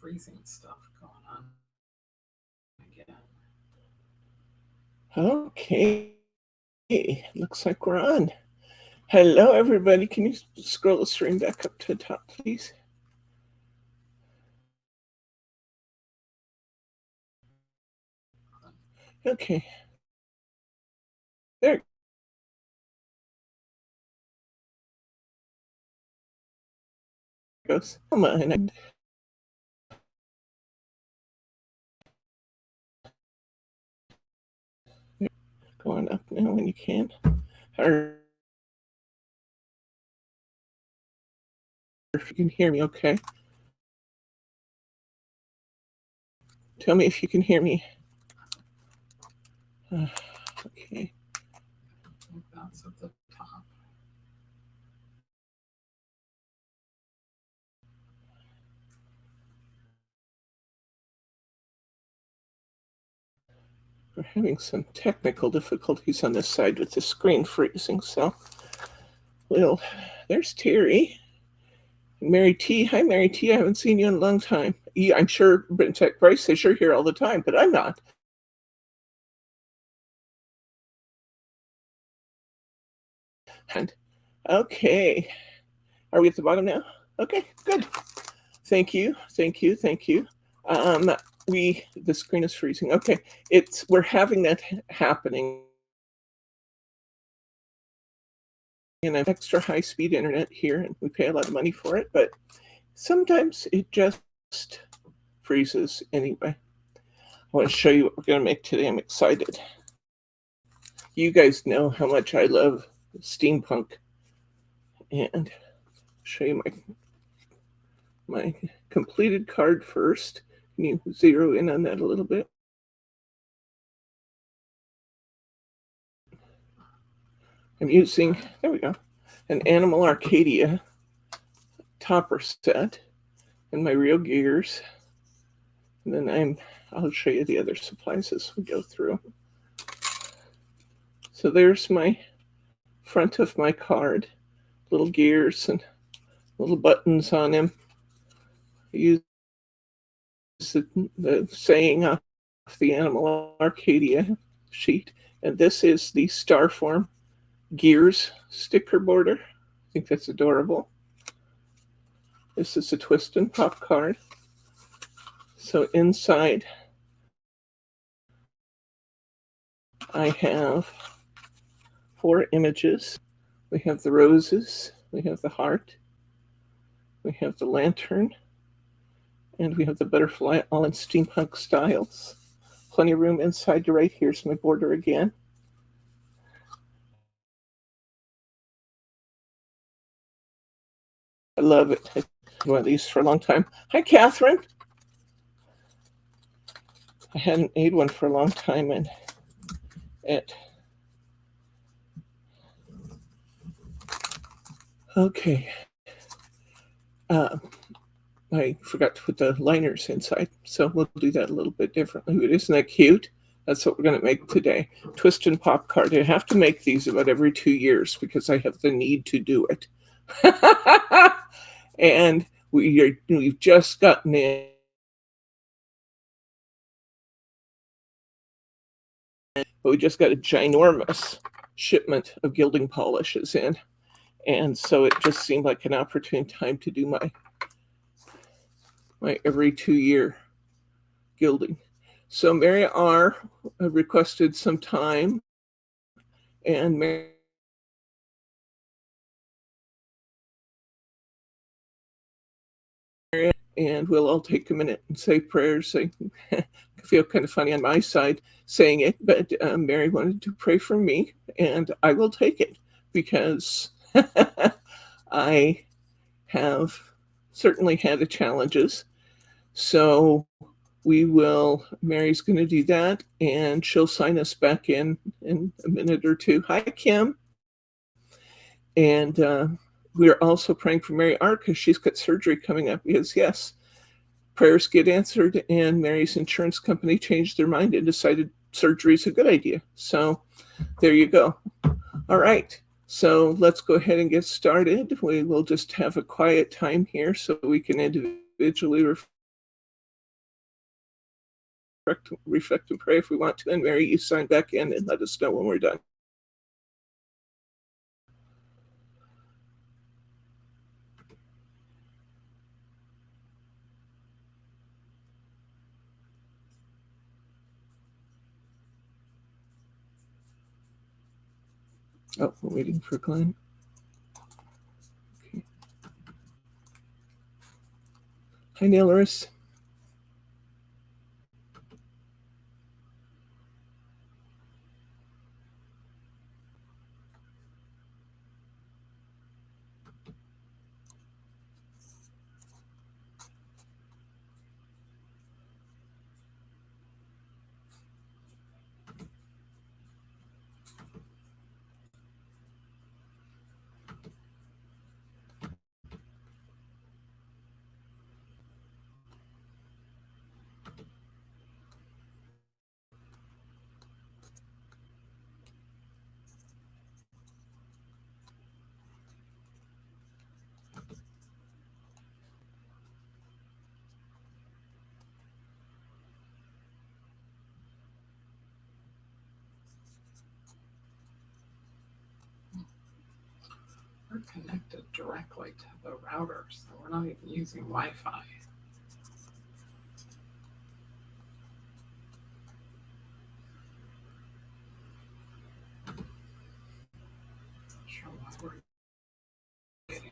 freezing stuff going on again. Okay, looks like we're on. Hello, everybody. Can you scroll the stream back up to the top, please? Okay. There it goes. Come on. Go on up now when you can. Or if you can hear me, okay. Tell me if you can hear me. Okay. I think that's at the top. We're having some technical difficulties on this side with the screen freezing, so well, there's Terry. Mary T. Hi, Mary T. I haven't seen you in a long time. Yeah, I'm sure Tech Bryce says you're here all the time, but I'm not. And okay. Are we at the bottom now? Okay, good. Thank you. The screen is freezing. Okay, we're having that happening. And I have extra high-speed internet here, and we pay a lot of money for it, but sometimes it just freezes anyway. I want to show you what we're going to make today. I'm excited. You guys know how much I love steampunk, and show you my completed card first. Can you zero in on that a little bit? I'm using, there we go, an Animal Arcadia topper set and my real gears. And then I'll show you the other supplies as we go through. So there's my front of my card, little gears and little buttons on them. I use the saying off the Animal Arcadia sheet. And this is the Starform Gears sticker border. I think that's adorable. This is a twist and pop card. So inside, I have 4 images. We have the roses, we have the heart, we have the lantern, and we have the butterfly, all in steampunk styles. Plenty of room inside to write. Here's my border again. I love it. I've had one of these for a long time. Hi, Catherine. I hadn't made one for a long time, and okay. I forgot to put the liners inside, so we'll do that a little bit differently. But isn't that cute? That's what we're going to make today. Twist and pop card. I have to make these about every 2 years because I have the need to do it. And we've just gotten in. But we just got a ginormous shipment of gilding polishes in. And so it just seemed like an opportune time to do my every 2 year gilding. So Mary R. requested some time, and Mary and we'll all take a minute and say prayers. I feel kind of funny on my side saying it, but Mary wanted to pray for me, and I will take it because I have certainly had the challenges. So Mary's going to do that, and she'll sign us back in a minute or two. Hi, Kim. And we're also praying for Mary R. because she's got surgery coming up. Because, yes, prayers get answered, and Mary's insurance company changed their mind and decided surgery is a good idea. So there you go. All right. So let's go ahead and get started. We will just have a quiet time here so we can individually reflect and pray if we want to. And Mary, you sign back in and let us know when we're done. Oh, we're waiting for Glenn. Okay. Hi, Nailoris. We're connected directly to the router, so we're not even using Wi-Fi. Not sure why we're getting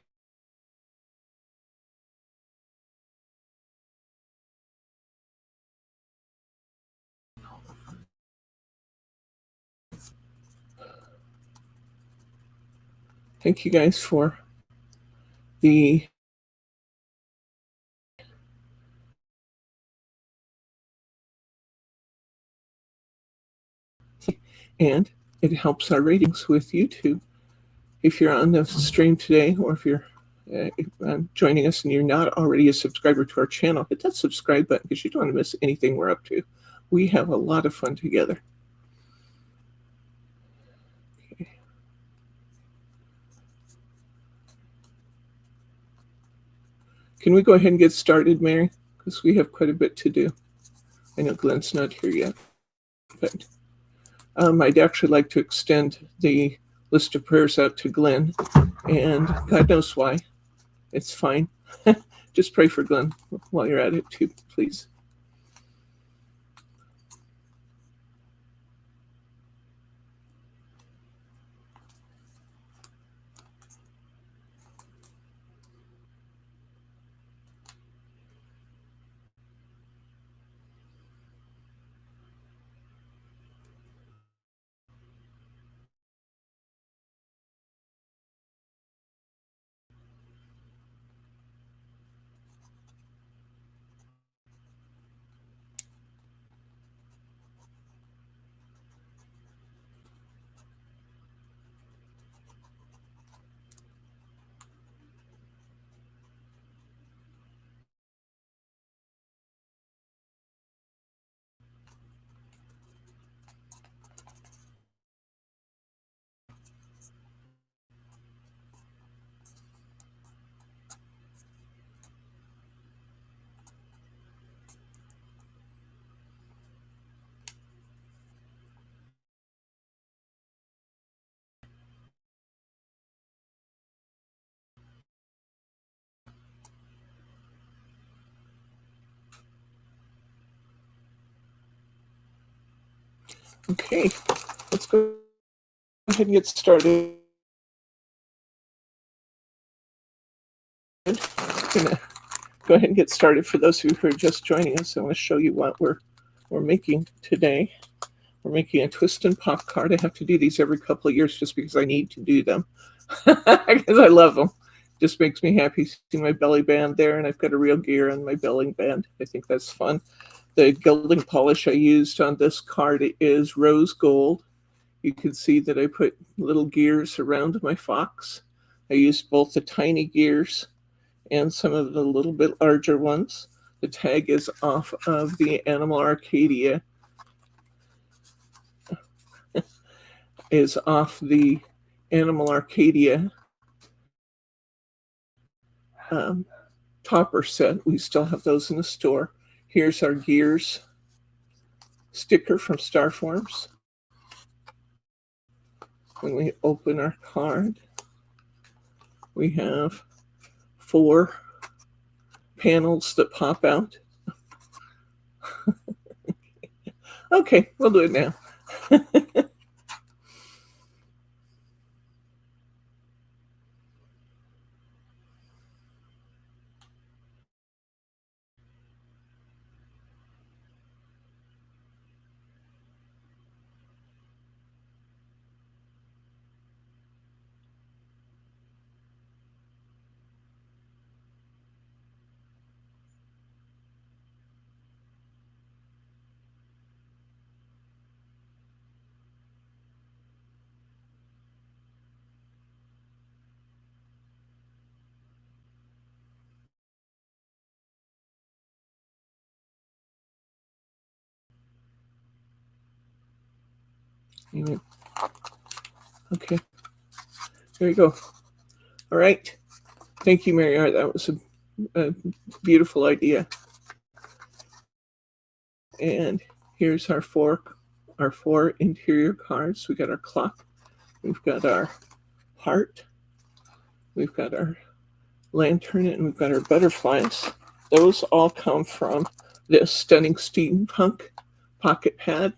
all the fun. Thank you guys for the and it helps our ratings with YouTube. If you're on the stream today, or if you're joining us and you're not already a subscriber to our channel, hit that subscribe button because you don't want to miss anything we're up to. We have a lot of fun together. Okay. Can we go ahead and get started, Mary? Because we have quite a bit to do. I know Glenn's not here yet, but I'd actually like to extend the list of prayers out to Glenn, and God knows why. It's fine. Just pray for Glenn while you're at it too, please. Okay, let's go ahead and get started. I'm gonna go ahead and get started. For those of you who are just joining us, I want to show you what we're making today. We're making a twist and pop card. I have to do these every couple of years just because I need to do them because I love them. Just makes me happy seeing my belly band there, and I've got a real gear on my belly band. I think that's fun. The gilding polish I used on this card is rose gold. You can see that I put little gears around my fox. I used both the tiny gears and some of the little bit larger ones. The tag is off of the Animal Arcadia. Is off the Animal Arcadia topper set. We still have those in the store. Here's our gears. sticker from Starforms. When we open our card, we have 4 panels that pop out. Okay, we'll do it now. Okay, there you go. All right. Thank you, Mary Art. That was a beautiful idea. And here's our 4 interior cards. We got our clock. We've got our heart. We've got our lantern, and we've got our butterflies. Those all come from this Stunning Steampunk pocket pad.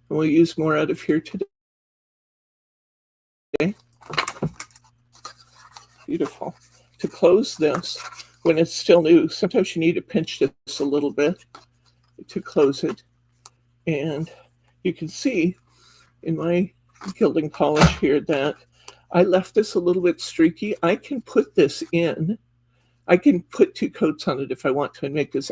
And we'll use more out of here today. Beautiful. To close this, when it's still new, sometimes you need to pinch this a little bit to close it. And you can see in my gilding polish here that I left this a little bit streaky. I can put this in. I can put 2 coats on it if I want to and make this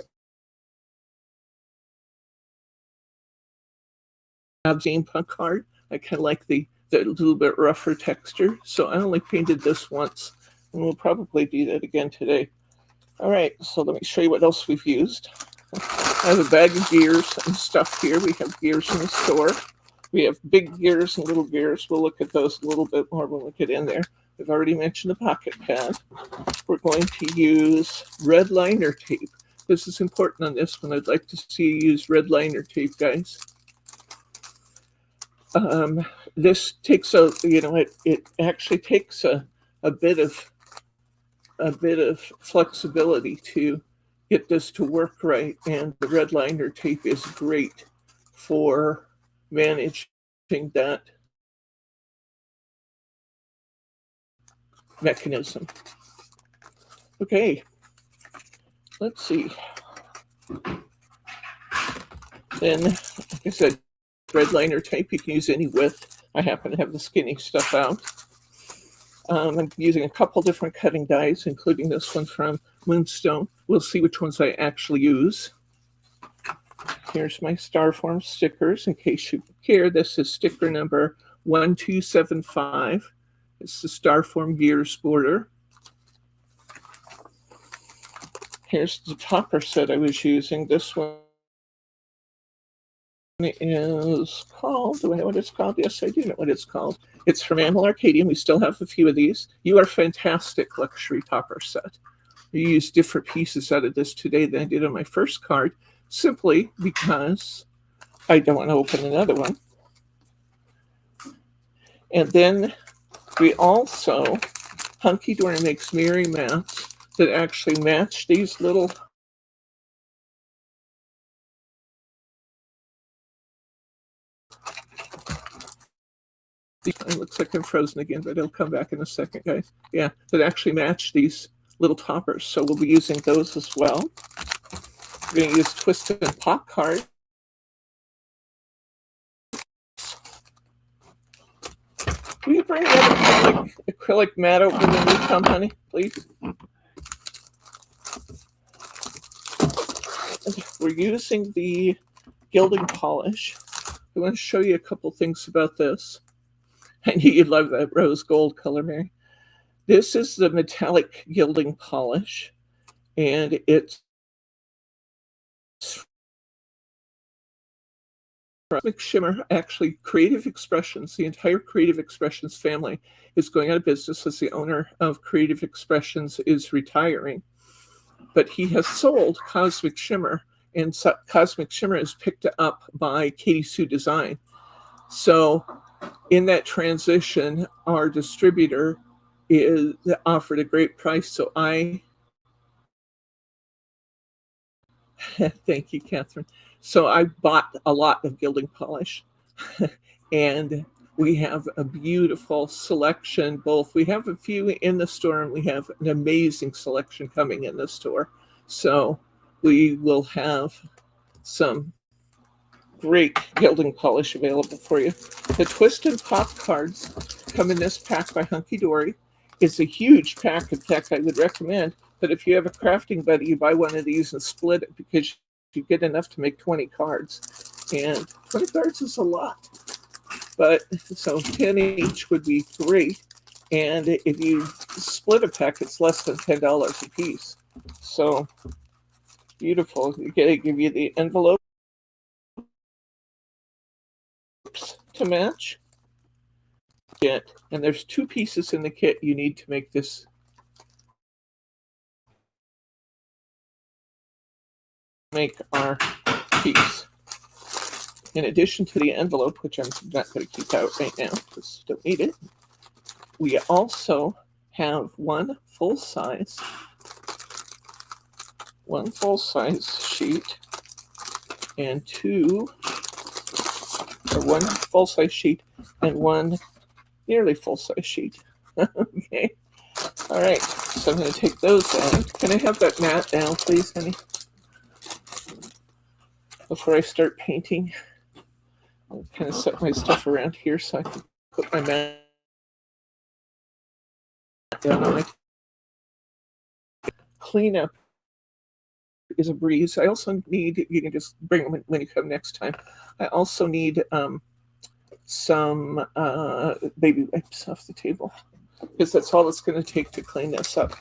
steampunk card. I kind of like the little bit rougher texture. So I only painted this once, and we'll probably do that again today. All right, so let me show you what else we've used. I have a bag of gears and stuff here. We have gears in the store. We have big gears and little gears. We'll look at those a little bit more when we get in there. We've already mentioned the pocket pad. We're going to use red liner tape. This is important on this one. I'd like to see you use red liner tape, guys. This takes it actually takes a bit of flexibility to get this to work right, and the red liner tape is great for managing that mechanism. Okay, let's see. Then, like I said, red liner tape, you can use any width. I happen to have the skinny stuff out. I'm using a couple different cutting dies, including this one from Moonstone. We'll see which ones I actually use. Here's my Starform stickers. In case you care, this is sticker number 1275. It's the Starform Gears border. Here's the topper set I was using. This one is called, do I know what it's called? Yes, I do know what it's called. It's from Animal Arcadian. We still have a few of these. You Are Fantastic luxury topper set. I used different pieces out of this today than I did on my first card, simply because I don't want to open another one. And then we also, Hunky Dory makes mirroring mats that actually match these little it looks like I'm frozen again, but it'll come back in a second, guys. Yeah, that actually match these little toppers. So we'll be using those as well. We're going to use Twisty and Pop card. Will you bring that acrylic mat over when you come, honey, please? We're using the gilding polish. I want to show you a couple things about this. I knew you'd love that rose gold color, Mary. This is the metallic gilding polish, and it's Cosmic Shimmer. Actually, Creative Expressions, the entire Creative Expressions family is going out of business as the owner of Creative Expressions is retiring. But he has sold Cosmic Shimmer and Cosmic Shimmer is picked up by Katie Sue Design. So in that transition, our distributor is offered a great price. So thank you, Catherine. So I bought a lot of gilding polish, and we have a beautiful selection. Both we have a few in the store, and we have an amazing selection coming in the store. So we will have some great gilding polish available for you. The Twist and Pop cards come in this pack by Hunky Dory. It's a huge pack. In fact, I would recommend that if you have a crafting buddy, you buy one of these and split it, because you get enough to make 20 cards. And 20 cards is a lot. But so 10 each would be great. And if you split a pack, it's less than $10 a piece. So beautiful. You get to give you the envelope to match. And there's 2 pieces in the kit you need to make this our piece. In addition to the envelope, which I'm not going to keep out right now because I don't need it, we also have one full size sheet and one full size sheet and one nearly full size sheet. Okay. All right. So I'm going to take those out. Can I have that mat down, please, honey? Before I start painting, I'll kind of set my stuff around here so I can put my mat down on it. Cleanup is a breeze. I also need, you can just bring them when you come next time. I also need some baby wipes off the table, because that's all it's going to take to clean this up.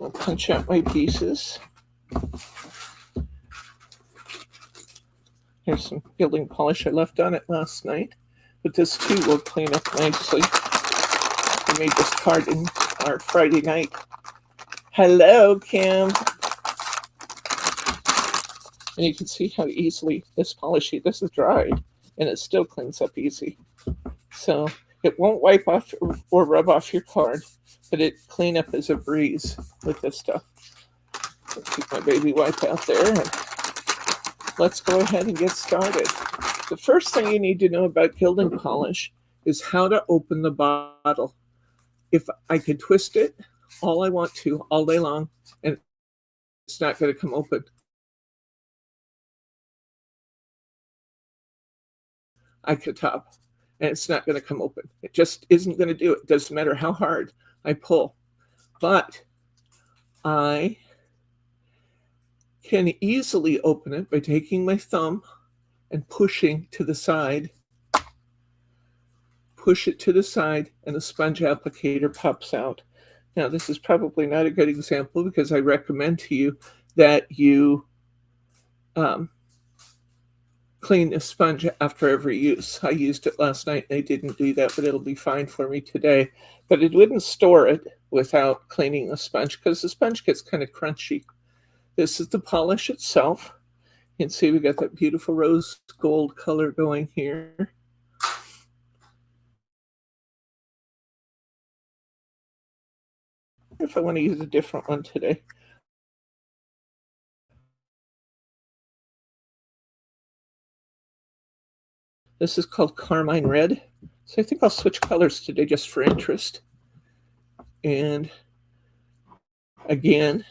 I'll punch out my pieces. Here's some gilding polish I left on it last night, but this too will clean up nicely. I made this card in our Friday night. Hello, Kim. And you can see how easily this polish sheet, this is dried, and it still cleans up easy. So it won't wipe off or rub off your card, but it clean up as a breeze with this stuff. I'll keep my baby wipe out there, and let's go ahead and get started. The first thing you need to know about gilding polish is how to open the bottle. If I could twist it all I want to all day long, and it's not going to come open. I could top, and it's not going to come open. It just isn't going to do it. Doesn't matter how hard I pull. But I can easily open it by taking my thumb and pushing to the side. Push it to the side, and the sponge applicator pops out. Now, this is probably not a good example, because I recommend to you that you clean the sponge after every use. I used it last night and I didn't do that, but it'll be fine for me today. But it wouldn't store it without cleaning the sponge, because the sponge gets kind of crunchy. This is the polish itself. You can see we got that beautiful rose gold color going here. If I want to use a different one today. This is called Carmine Red. So I think I'll switch colors today just for interest. And again,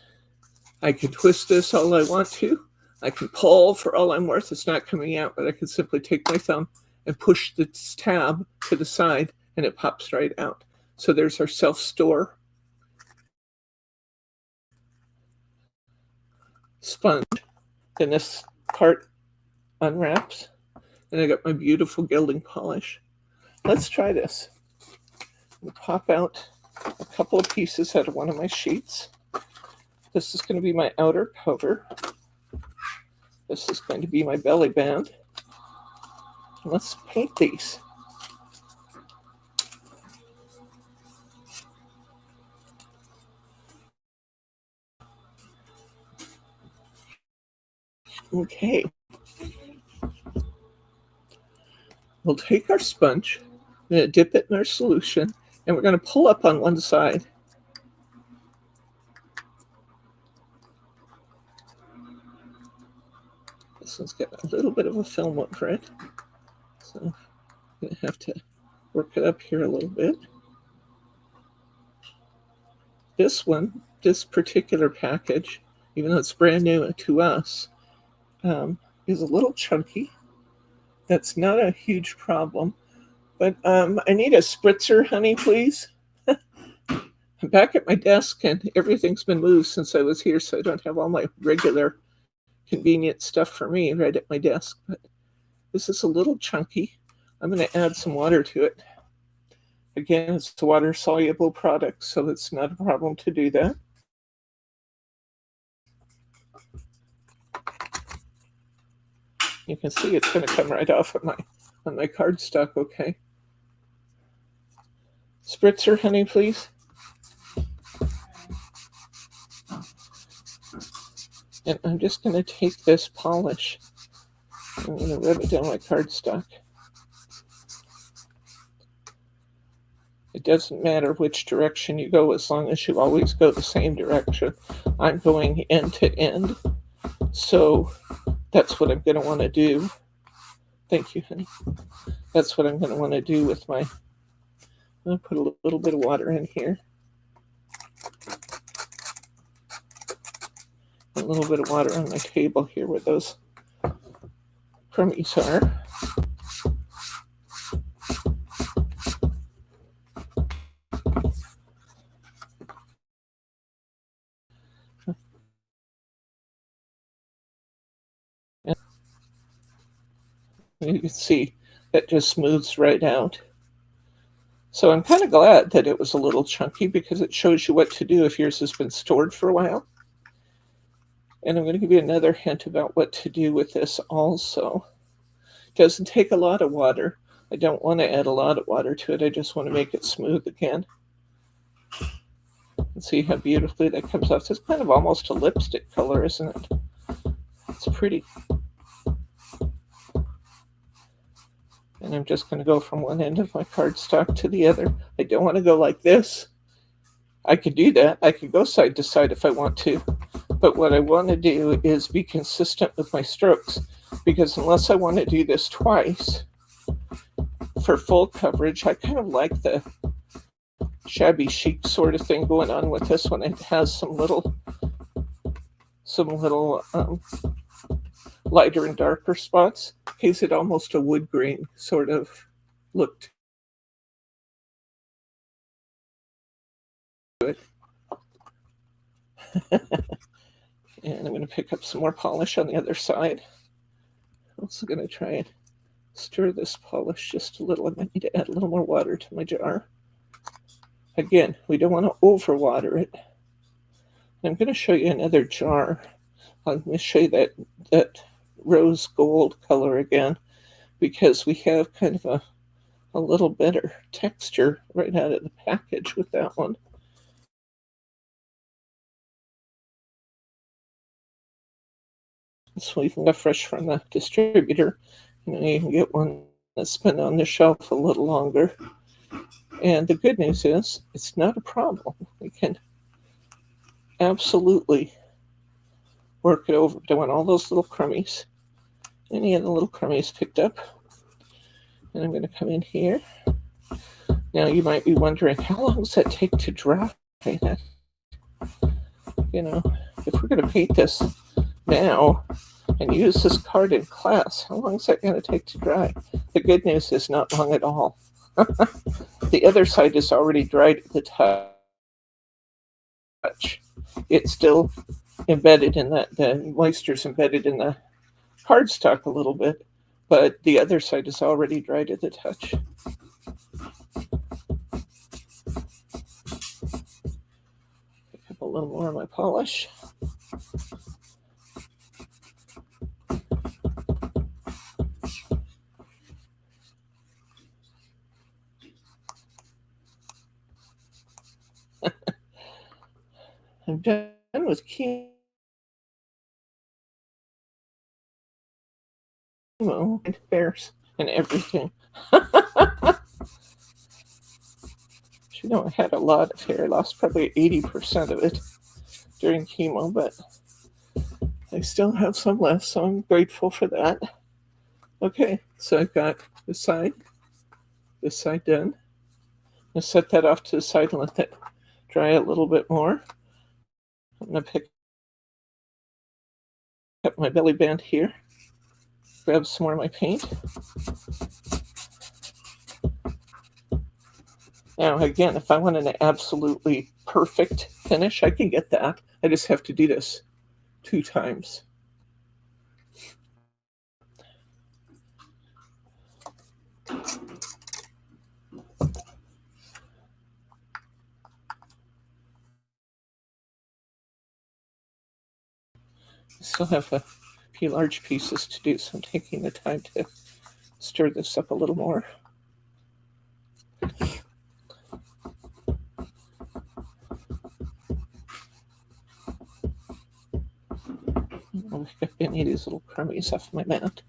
I can twist this all I want to. I can pull for all I'm worth. It's not coming out, but I can simply take my thumb and push this tab to the side, and it pops right out. So there's our self-store sponge. Then this part unwraps, and I got my beautiful gilding polish. Let's try this. I'll pop out a couple of pieces out of one of my sheets. This is going to be my outer cover. This is going to be my belly band. Let's paint these. Okay. We'll take our sponge, we're going to dip it in our solution, and we're going to pull up on one side. This one's got a little bit of a film over it, so I'm going to have to work it up here a little bit. This particular package, even though it's brand new to us, is a little chunky. That's not a huge problem. But I need a spritzer, honey, please. I'm back at my desk and everything's been moved since I was here, so I don't have all my regular convenient stuff for me right at my desk. But this is a little chunky. I'm going to add some water to it. Again, it's a water-soluble product, so it's not a problem to do that. You can see it's going to come right off of my cardstock, okay? Spritzer, honey, please. And I'm just going to take this polish. I'm going to rub it down my cardstock. It doesn't matter which direction you go as long as you always go the same direction. I'm going end to end, so that's what I'm going to want to do. Thank you, honey. That's what I'm going to want to do with my... I'm going to put a little bit of water in here. A little bit of water on my table here where those crummies are. And you can see that just smooths right out. So I'm kind of glad that it was a little chunky because it shows you what to do if yours has been stored for a while. And I'm going to give you another hint about what to do with this also. It doesn't take a lot of water. I don't want to add a lot of water to it. I just want to make it smooth again. And see how beautifully that comes off. It's kind of almost a lipstick color, isn't it? It's pretty. And I'm just going to go from one end of my cardstock to the other. I don't want to go like this. I could do that. I could go side to side if I want to. But what I want to do is be consistent with my strokes, because unless I want to do this twice for full coverage, I kind of like the shabby chic sort of thing going on with this one. It has some little lighter and darker spots. Gives it almost a wood grain sort of look to it. And I'm going to pick up some more polish on the other side. I'm also going to try and stir this polish just a little. I might need to add a little more water to my jar. Again, we don't want to overwater it. I'm going to show you another jar. I'm going to show you that rose gold color again, because we have kind of a little better texture right out of the package with that one. So you can get fresh from the distributor. You can get one that's been on the shelf a little longer. And the good news is it's not a problem. We can absolutely work it over. Don't want all those little crummies. Any of the little crummies picked up. And I'm going to come in here. Now you might be wondering, how long does that take to dry? That, if we're going to paint this now and use this card in class, how long is that going to take to dry? The good news is not long at all. The other side is already dried at the touch. It's still embedded in the moisture's embedded in the cardstock a little bit, but the other side is already dried at the touch. Pick up a little more of my polish. I'm done with keying chemo and bears and everything. You know, I had a lot of hair. I lost probably 80% of it during chemo, but I still have some left, so I'm grateful for that. Okay, so I've got this side done. I'm going to set that off to the side and let that dry a little bit more. I'm going to pick up my belly band here, grab some more of my paint. Now, again, if I want an absolutely perfect finish, I can get that. I just have to do this 2 times. I still have a few large pieces to do, so I'm taking the time to stir this up a little more. I'll get any of these little crummies off my mat.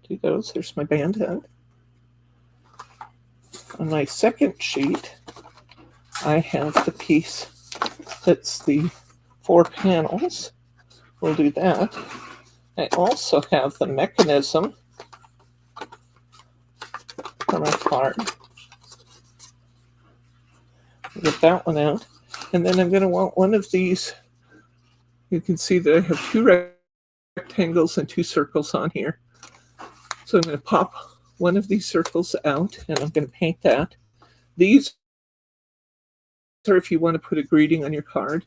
Do those. There's my band end. On my second sheet, I have the piece that's the 4 panels. We'll do that. I also have the mechanism for my card. Get that one out. And then I'm going to want one of these. You can see that I have 2 rectangles and 2 circles on here. So I'm going to pop one of these circles out, and I'm going to paint that. These are if you want to put a greeting on your card.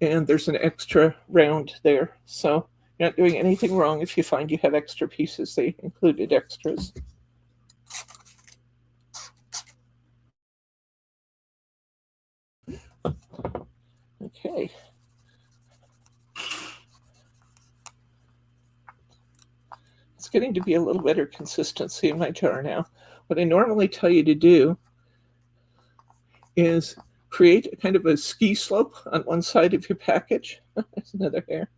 And there's an extra round there. So you're not doing anything wrong if you find you have extra pieces. They included extras. Okay. It's getting to be a little better consistency in my jar now. What I normally tell you to do is create kind of a ski slope on one side of your package. There's another hair.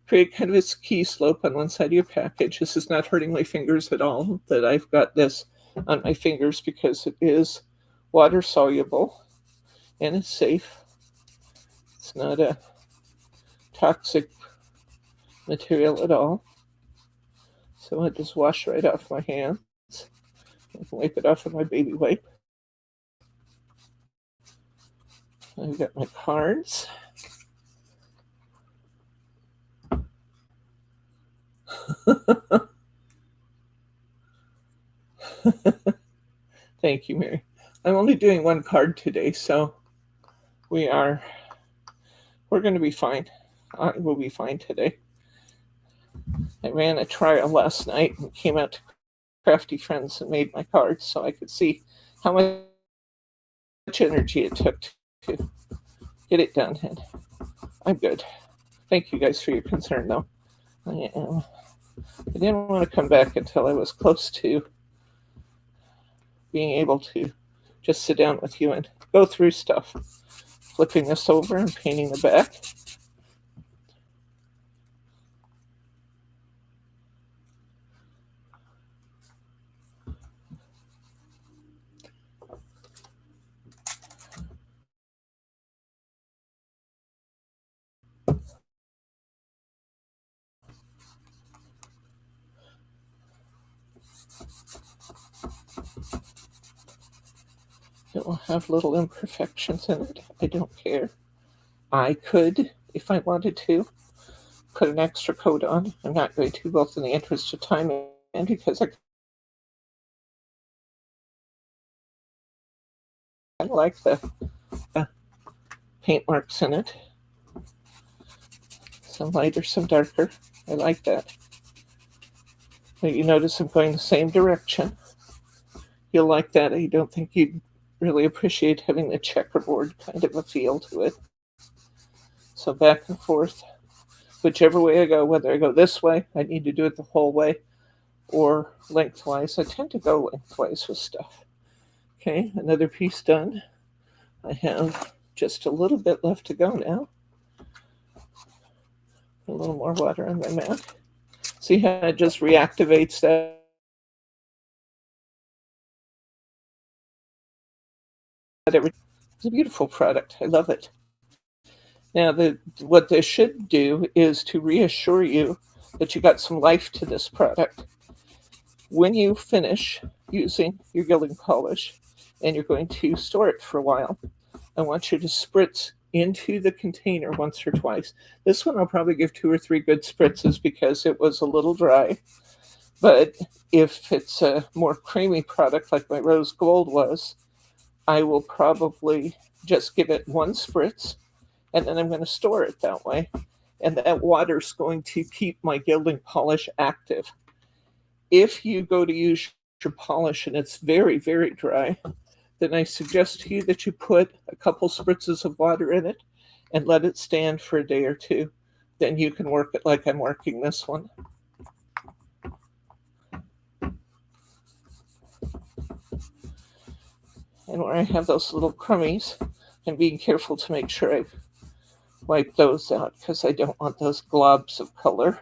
Create kind of a ski slope on one side of your package. This is not hurting my fingers at all, that I've got this on my fingers, because it is water soluble and it's safe. It's not a toxic material at all. So I just wash right off my hands. I can wipe it off with my baby wipe. I've got my cards. Thank you, Mary. I'm only doing 1 card today, so we're going to be fine. I will be fine today. I ran a trial last night and came out to Crafty Friends and made my cards so I could see how much energy it took to get it done. And I'm good. Thank you guys for your concern, though. I didn't want to come back until I was close to being able to just sit down with you and go through stuff. Flipping this over and painting the back. It will have little imperfections in it. I don't care. I could, if I wanted to, put an extra coat on. I'm not going to, both in the interest of time and because I kind of like the paint marks in it. Some lighter, some darker. I like that. But you notice I'm going the same direction. You'll like that. I don't think you'd really appreciate having the checkerboard kind of a feel to it. So back and forth, whichever way I go, whether I go this way, I need to do it the whole way, or lengthwise. I tend to go lengthwise with stuff. Okay, another piece done. I have just a little bit left to go now. A little more water on my mat. See how it just reactivates that every. It's a beautiful product. I love it. Now, what this should do is to reassure you that you got some life to this product. When you finish using your gilding polish and you're going to store it for a while, I want you to spritz into the container once or twice. This one I'll probably give 2 or 3 good spritzes because it was a little dry. But if it's a more creamy product like my rose gold was, I will probably just give it 1 spritz, and then I'm going to store it that way. And that water's going to keep my gilding polish active. If you go to use your polish and it's very, very dry, then I suggest to you that you put a couple spritzes of water in it and let it stand for a day or 2. Then you can work it like I'm working this one. And where I have those little crummies, I'm being careful to make sure I wipe those out because I don't want those globs of color.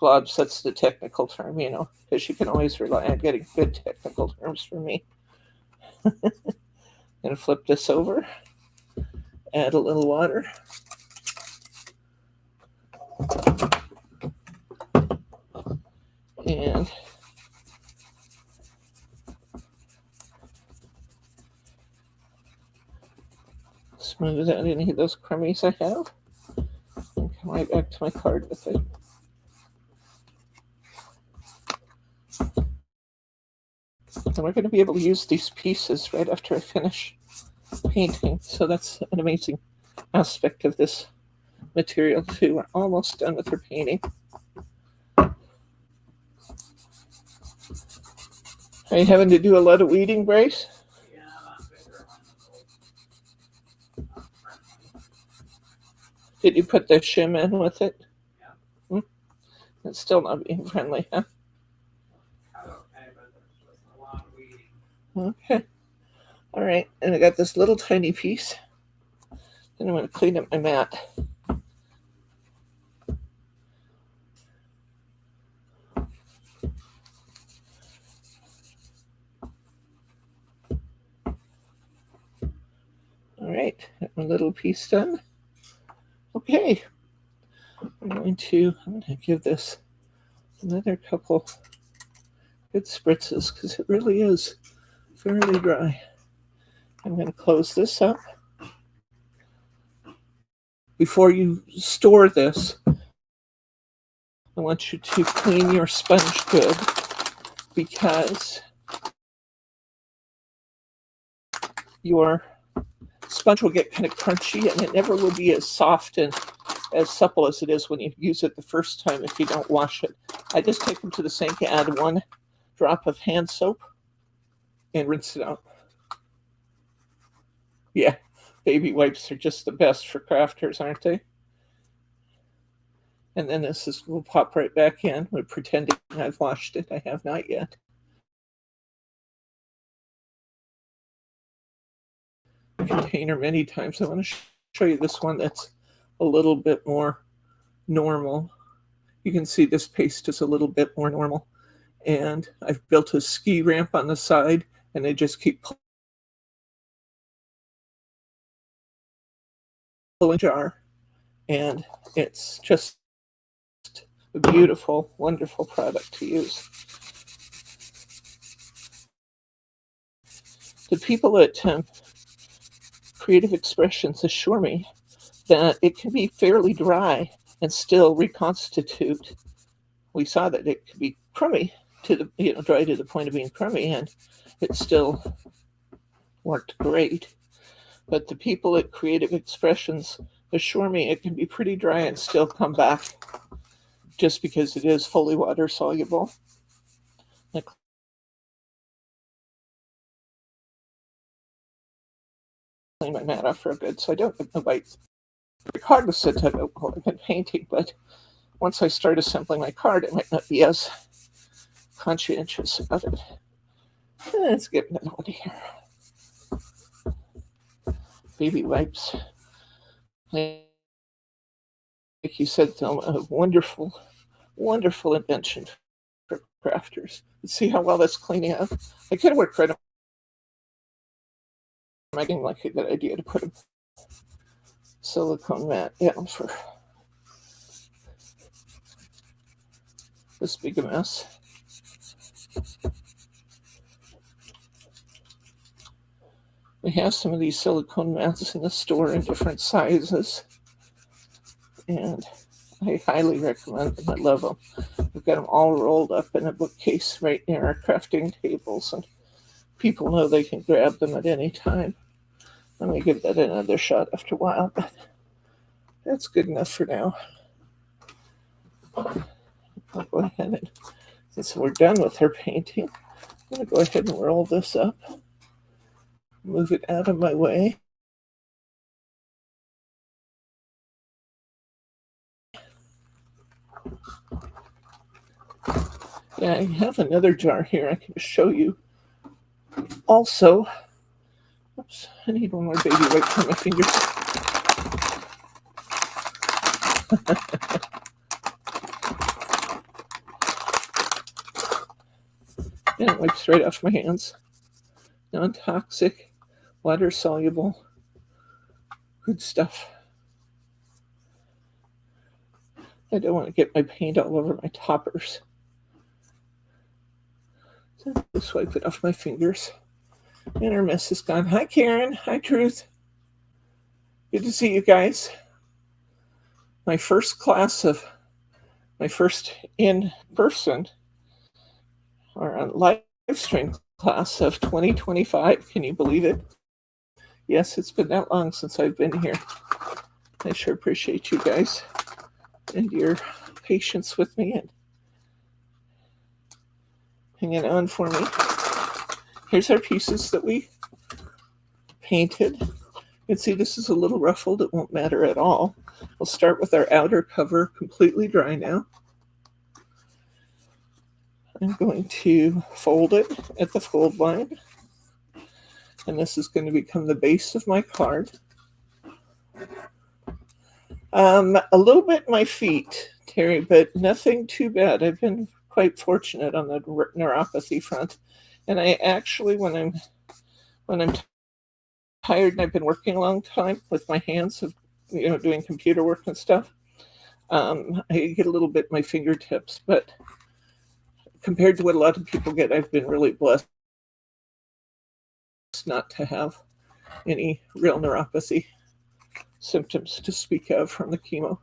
Globs, that's the technical term, because you can always rely on getting good technical terms from me. And flip this over, add a little water. And smooth out any of those crummies I have. And come right back to my card with it. And we're going to be able to use these pieces right after I finish painting. So that's an amazing aspect of this material too. We're almost done with our painting. Are you having to do a lot of weeding, Bryce? Yeah, that bigger one. Did you put the shim in with it? Yeah. It's still not being friendly, huh? Okay, but there's just a lot of weeding. Okay. All right. And I got this little tiny piece. And I'm going to clean up my mat. All right. Got my little piece done. Okay. I'm going to give this another couple good spritzes because it really is fairly dry. I'm going to close this up. Before you store this, I want you to clean your sponge good because your sponge will get kind of crunchy and it never will be as soft and as supple as it is when you use it the first time if you don't wash it. I just take them to the sink, add 1 drop of hand soap, and rinse it out. Yeah, baby wipes are just the best for crafters, aren't they? And then will pop right back in. We're pretending I've washed it. I have not yet. Container many times. I want to show you this one that's a little bit more normal. You can see this paste is a little bit more normal. And I've built a ski ramp on the side, and I just keep pulling jar. And it's just a beautiful, wonderful product to use. The people at Creative Expressions assure me that it can be fairly dry and still reconstitute. We saw that it could be crummy dry to the point of being crummy, and it still worked great. But the people at Creative Expressions assure me it can be pretty dry and still come back just because it is fully water soluble. I clean my mat off real good so I don't get no bites. I'm cognizant of it while I've been painting, but once I start assembling my card, it might not be as conscientious about it. Let's get that out of here. Baby wipes. like you said, Thelma, a wonderful, wonderful invention for crafters. Let's see how well that's cleaning up. I could work right on making like a good idea to put a silicone mat down for this big a mess. We have some of these silicone mats in the store in different sizes, and I highly recommend them. I love them. We've got them all rolled up in a bookcase right near our crafting tables, and people know they can grab them at any time. I'm going to give that another shot after a while, but that's good enough for now. I'll go ahead and, since we're done with her painting, I'm going to go ahead and roll this up, move it out of my way. Yeah, I have another jar here I can show you. Also, oops, I need one more baby wipe for my fingers. And it wipes right off my hands. Non-toxic, water-soluble, good stuff. I don't want to get my paint all over my toppers. So just wipe it off my fingers. And our mess is gone. Hi, Karen. Hi, Truth. Good to see you guys. My first in-person or on live stream class of 2025. Can you believe it? Yes, it's been that long since I've been here. I sure appreciate you guys and your patience with me and hanging on for me. Here's our pieces that we painted. You can see this is a little ruffled. It won't matter at all. We'll start with our outer cover, completely dry now. I'm going to fold it at the fold line. And this is going to become the base of my card. A little bit my feet, Terry, but nothing too bad. I've been quite fortunate on the neuropathy front. And I actually, when I'm tired and I've been working a long time with my hands of, doing computer work and stuff, I get a little bit in my fingertips. But compared to what a lot of people get, I've been really blessed not to have any real neuropathy symptoms to speak of from the chemo.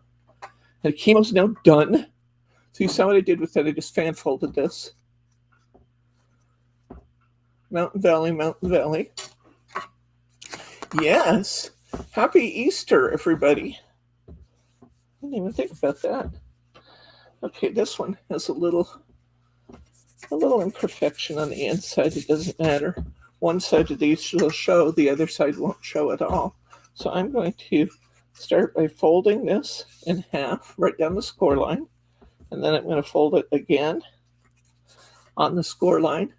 And the chemo's now done. So you saw what I did with that. I just fan folded this. Mountain Valley, Mountain Valley. Yes. Happy Easter, everybody. I didn't even think about that. Okay, this one has a little imperfection on the inside. It doesn't matter. One side of these will show, the other side won't show at all. So I'm going to start by folding this in half right down the score line. And then I'm going to fold it again on the score line.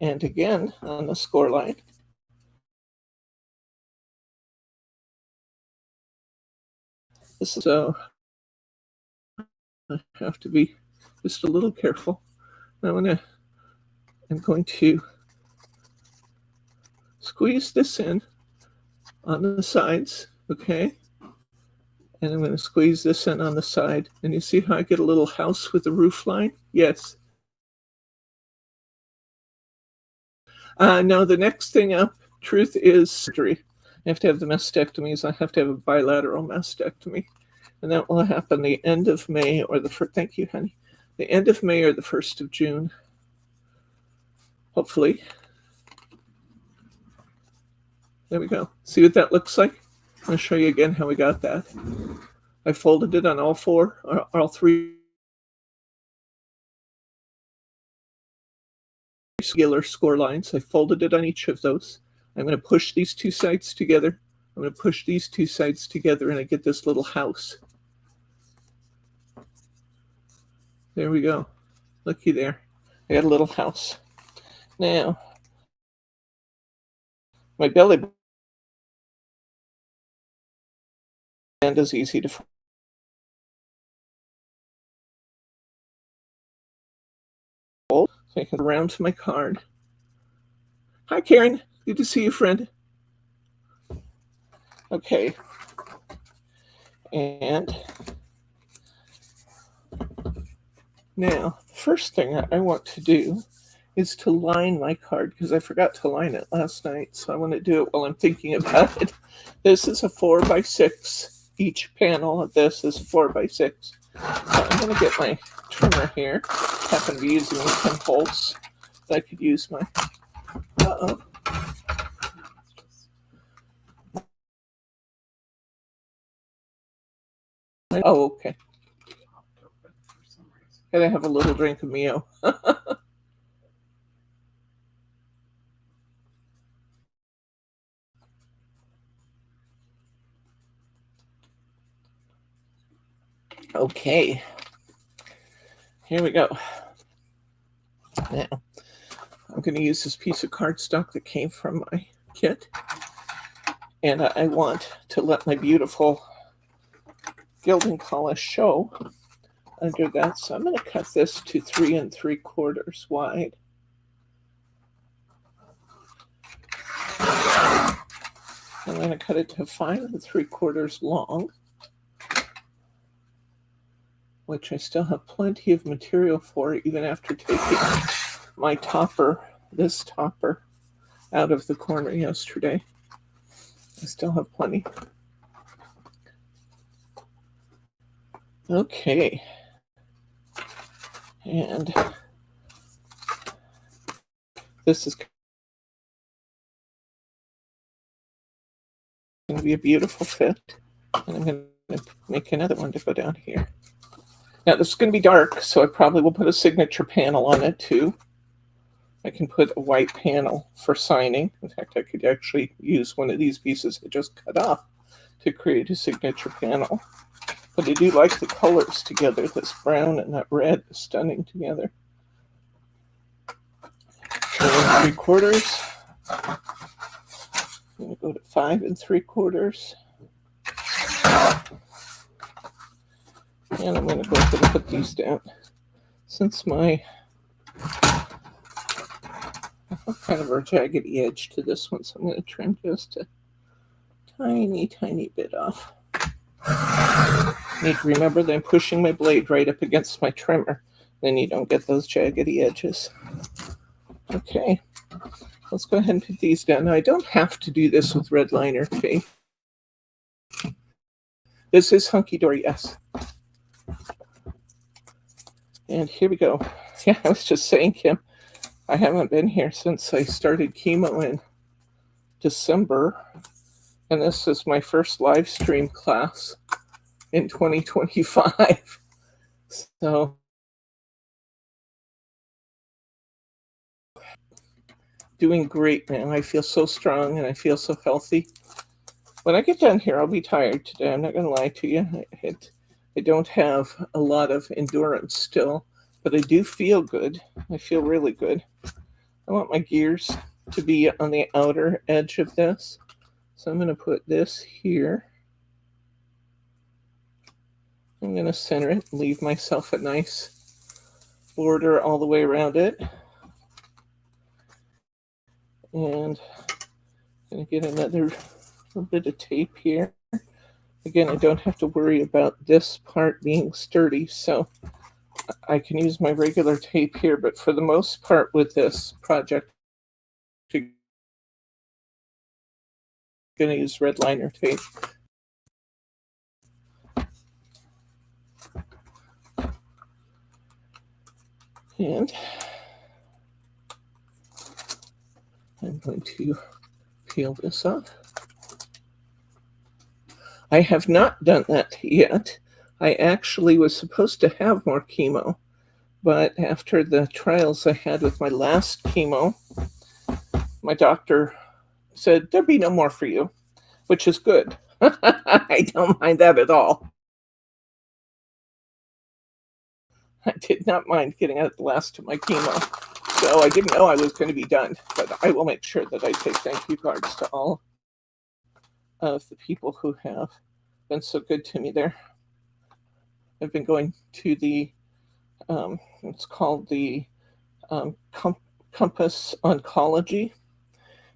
And again on the score line. So I have to be just a little careful. I'm going to squeeze this in on the sides, okay? And I'm going to squeeze this in on the side. And you see how I get a little house with the roof line? Yes. Now the next thing up, Truth, is surgery. I have to have the mastectomies. I have to have a bilateral mastectomy. And that will happen the end of May or the first, thank you, honey. The end of May or the 1st of June. Hopefully. There we go. See what that looks like? I'm going to show you again how we got that. I folded it on all three regular score lines. I folded it on each of those. I'm going to push these two sides together. I'm going to push these two sides together and I get this little house. There we go. Looky there. I got a little house. Now, my belly band is easy to So I can go around to my card. Hi, Karen. Good to see you, friend. Okay. And now, first thing I want to do is to line my card because I forgot to line it last night. So I want to do it while I'm thinking about it. This is a 4x6. Each panel of this is 4x6. So I'm going to get my trimmer here. I happen to be using the 10 volts. So I could use my. Uh-oh. Oh, okay. And I have a little drink of Mio. Okay. Here we go. Now, I'm going to use this piece of cardstock that came from my kit. And I want to let my beautiful gilding polish show under that. So I'm going to cut this to 3 3/4 wide. I'm going to cut it to 5 3/4 long, which I still have plenty of material for even after taking my topper, this topper, out of the corner yesterday. I still have plenty. Okay. And this is going to be a beautiful fit. And I'm going to make another one to go down here. Now this is going to be dark, so I probably will put a signature panel on it too. I can put a white panel for signing. In fact, I could actually use one of these pieces I just cut off to create a signature panel. But I do like the colors together. This brown and that red is stunning together. 4 3/4. I'm going to go to 5 3/4. And I'm going to go ahead and put these down. Since my kind of a jaggedy edge to this one, so I'm going to trim just a tiny, tiny bit off. Need to remember that I'm pushing my blade right up against my trimmer. Then you don't get those jaggedy edges. Okay, let's go ahead and put these down. Now, I don't have to do this with red liner tape. This is hunky-dory, yes. And here we go. Yeah, I was just saying, Kim, I haven't been here since I started chemo in December. And this is my first live stream class in 2025. So doing great now. I feel so strong and I feel so healthy. When I get done here, I'll be tired today. I'm not going to lie to you. I don't have a lot of endurance still, but I do feel good. I feel really good. I want my gears to be on the outer edge of this. So I'm going to put this here. I'm going to center it and leave myself a nice border all the way around it. And I'm going to get another bit of tape here. Again, I don't have to worry about this part being sturdy, so I can use my regular tape here, but for the most part with this project, I'm going to use red liner tape. And I'm going to peel this off. I have not done that yet. I actually was supposed to have more chemo, but after the trials I had with my last chemo, my doctor said, there'll be no more for you, which is good. I don't mind that at all. I did not mind getting out the last of my chemo. So I didn't know I was going to be done, but I will make sure that I take thank you cards to all of the people who have been so good to me there. I've been going to the, it's called the Compass Oncology,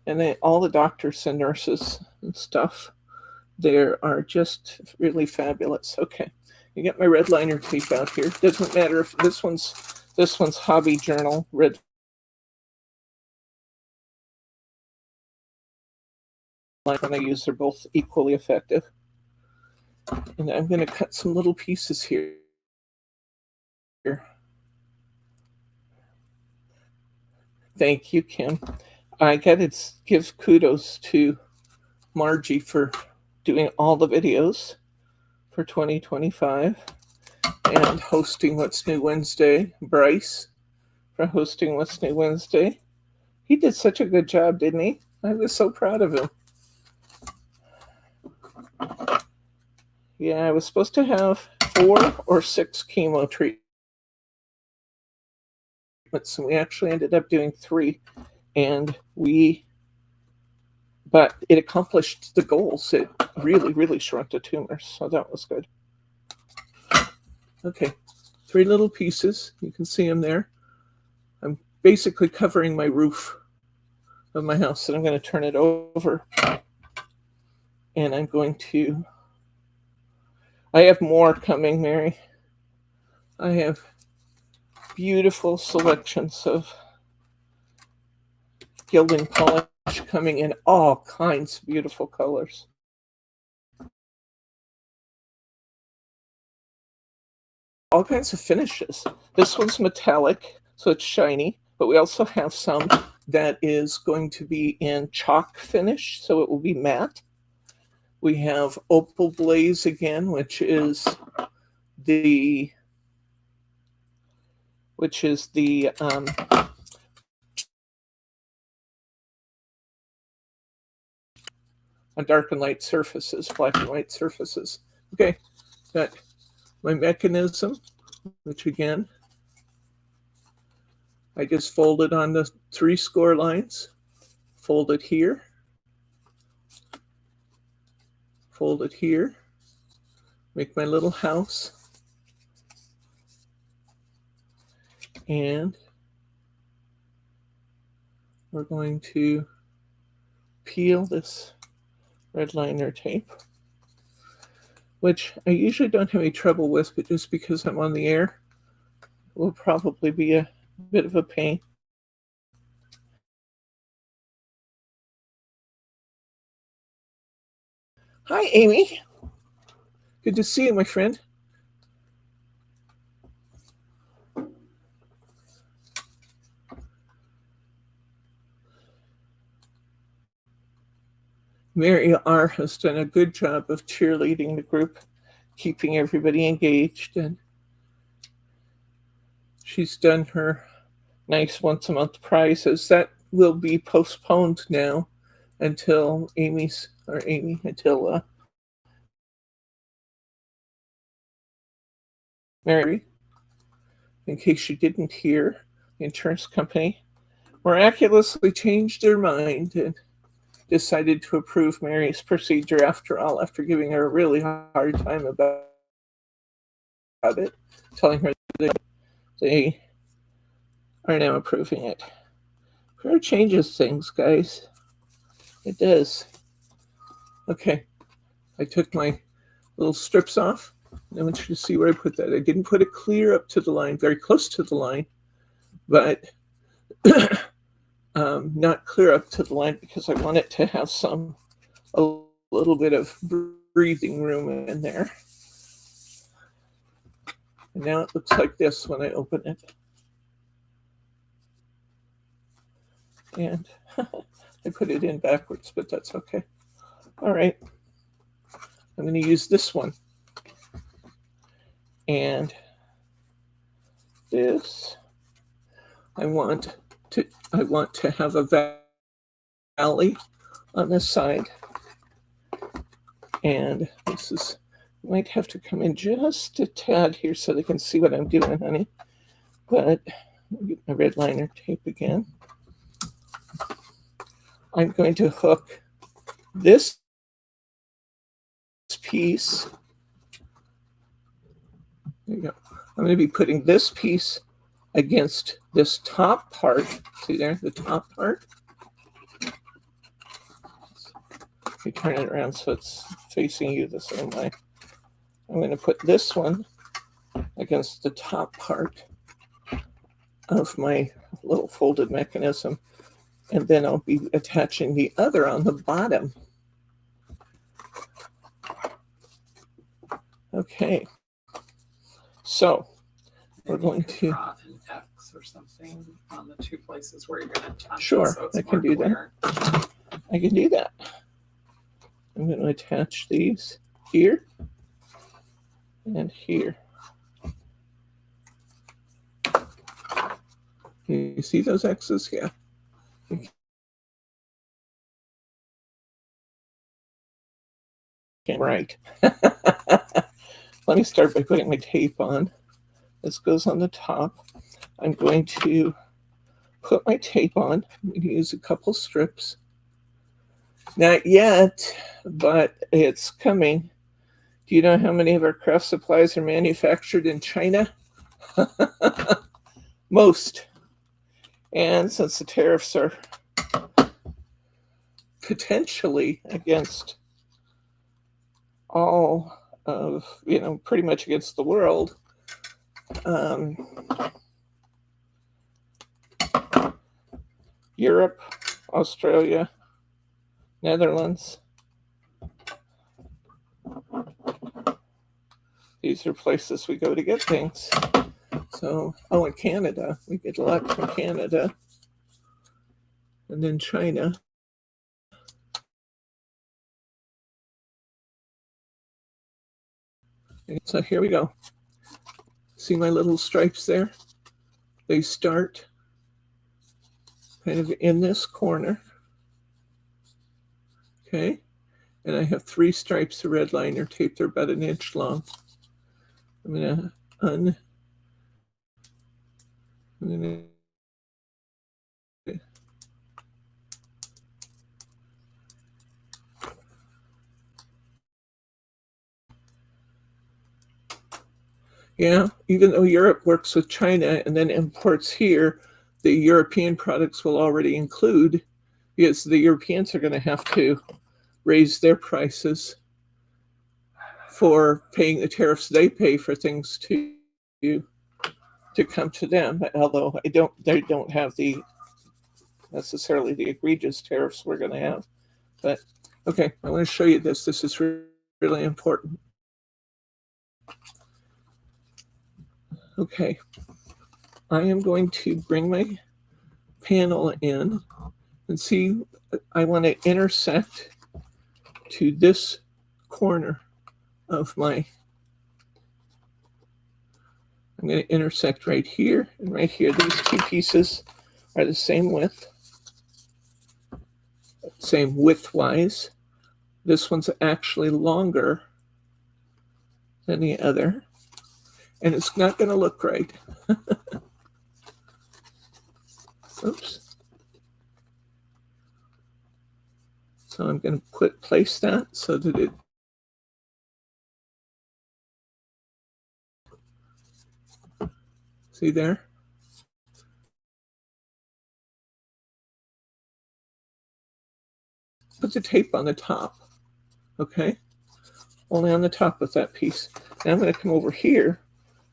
and all the doctors and nurses and stuff there are just really fabulous. Okay, you get my red liner tape out here. Doesn't matter if this one's Hobby Journal red line I use. They're both equally effective. And I'm going to cut some little pieces here. Thank you, Kim. I got to give kudos to Margie for doing all the videos for 2025 and hosting What's New Wednesday. Bryce for hosting What's New Wednesday. He did such a good job, didn't he? I was so proud of him. Yeah, I was supposed to have 4 or 6 chemo treatments, and we actually ended up doing 3. But it accomplished the goals. It really shrunk the tumors, so that was good. Okay, 3 little pieces. You can see them there. I'm basically covering my roof of my house, and I'm going to turn it over. And I'm going to... I have more coming, Mary. I have beautiful selections of gilding polish coming in all kinds of beautiful colors. All kinds of finishes. This one's metallic, so it's shiny, but we also have some that is going to be in chalk finish, so it will be matte. We have Opal Blaze again, which is the on dark and light surfaces, black and white surfaces. Okay, got my mechanism, which again, I just folded on the 3 score lines, fold it here, make my little house, and we're going to peel this red liner tape, which I usually don't have any trouble with, but just because I'm on the air, will probably be a bit of a pain. Hi, Amy. Good to see you, my friend. Mary R. has done a good job of cheerleading the group, keeping everybody engaged, and she's done her nice once-a-month prizes. That will be postponed now until Mary, in case you didn't hear, the insurance company miraculously changed their mind and decided to approve Mary's procedure after giving her a really hard time about it, telling her that they are now approving it. Prayer changes things, guys. It does. Okay, I took my little strips off. I want you to see where I put that. I didn't put it clear up to the line, very close to the line, but not clear up to the line because I want it to have a little bit of breathing room in there. And now it looks like this when I open it. And I put it in backwards, but that's okay. All right. I'm going to use this one. And this, I want to have a valley on this side. And this is, might have to come in just a tad here so they can see what I'm doing, honey. But I'll get my red liner tape again. I'm going to hook this piece. There you go. I'm going to be putting this piece against this top part. See there, the top part? You turn it around so it's facing you the same way. I'm going to put this one against the top part of my little folded mechanism, and then I'll be attaching the other on the bottom. Okay, so we're going to draw an X or something on the two places where you're going to touch. Sure, so I can do that. I can do that. I'm going to attach these here and here. Can you see those X's? Yeah. Okay, right. Let me start by putting my tape on. This goes on the top. I'm going to put my tape on. I'm going to use a couple strips. Not yet, but it's coming. Do you know how many of our craft supplies are manufactured in China? Most. And since the tariffs are potentially against all of, pretty much against the world, Europe, Australia, Netherlands. These are places we go to get things. So, and Canada. We get a lot from Canada. And then China. And so here we go. See my little stripes there? They start kind of in this corner. Okay. And I have 3 stripes of red liner tape. They're about 1 inch long. I'm going to yeah, even though Europe works with China and then imports here, the European products will already include, because the Europeans are going to have to raise their prices for paying the tariffs they pay for things to come to them. Although they don't have necessarily the egregious tariffs we're going to have. But okay, I want to show you this. This is really important. Okay, I am going to bring my panel in and see, I want to intersect to this corner of my, I'm going to intersect right here and right here. These 2 pieces are the same width, same width-wise. This one's actually longer than the other, and it's not going to look right. Oops. So I'm going to place that so that it see there? Put the tape on the top, okay? Only on the top of that piece. Now I'm going to come over here.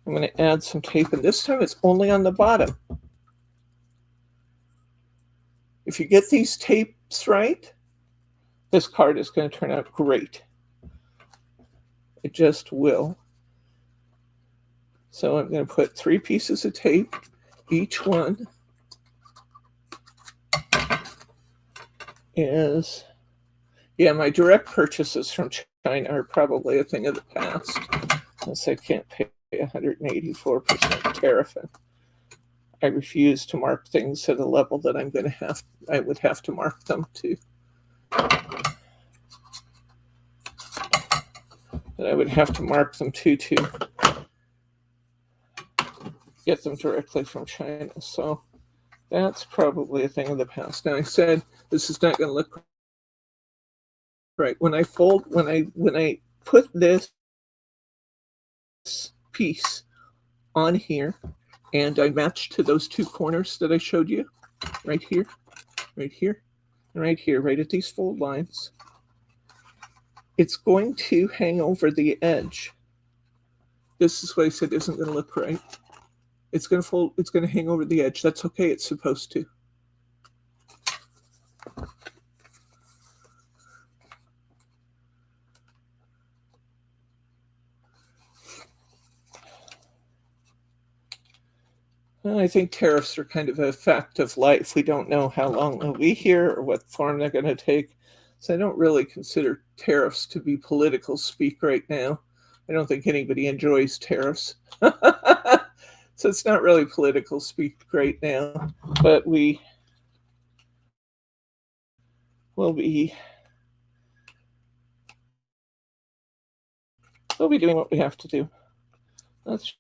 I'm going to add some tape, and this time it's only on the bottom. If you get these tapes right, this card is going to turn out great. It just will. So I'm going to put 3 pieces of tape, each one is, yeah, my direct purchases from China are probably a thing of the past, since I can't pay 184% tariff. And I refuse to mark things at a level that I would have to mark them to. That I would have to mark them to get them directly from China. So that's probably a thing of the past. Now I said this is not going to look right. When I put this piece on here, And I matched to those two corners that I showed you, right here, and right here, right at these fold lines. It's going to hang over the edge. This is what I said isn't going to look right. It's going to fold, it's going to hang over the edge. That's okay, it's supposed to. I think tariffs are kind of a fact of life. We don't know how long they'll be here or what form they're going to take. So I don't really consider tariffs to be political speak right now. I don't think anybody enjoys tariffs. So it's not really political speak right now, but we will be doing what we have to do. Let's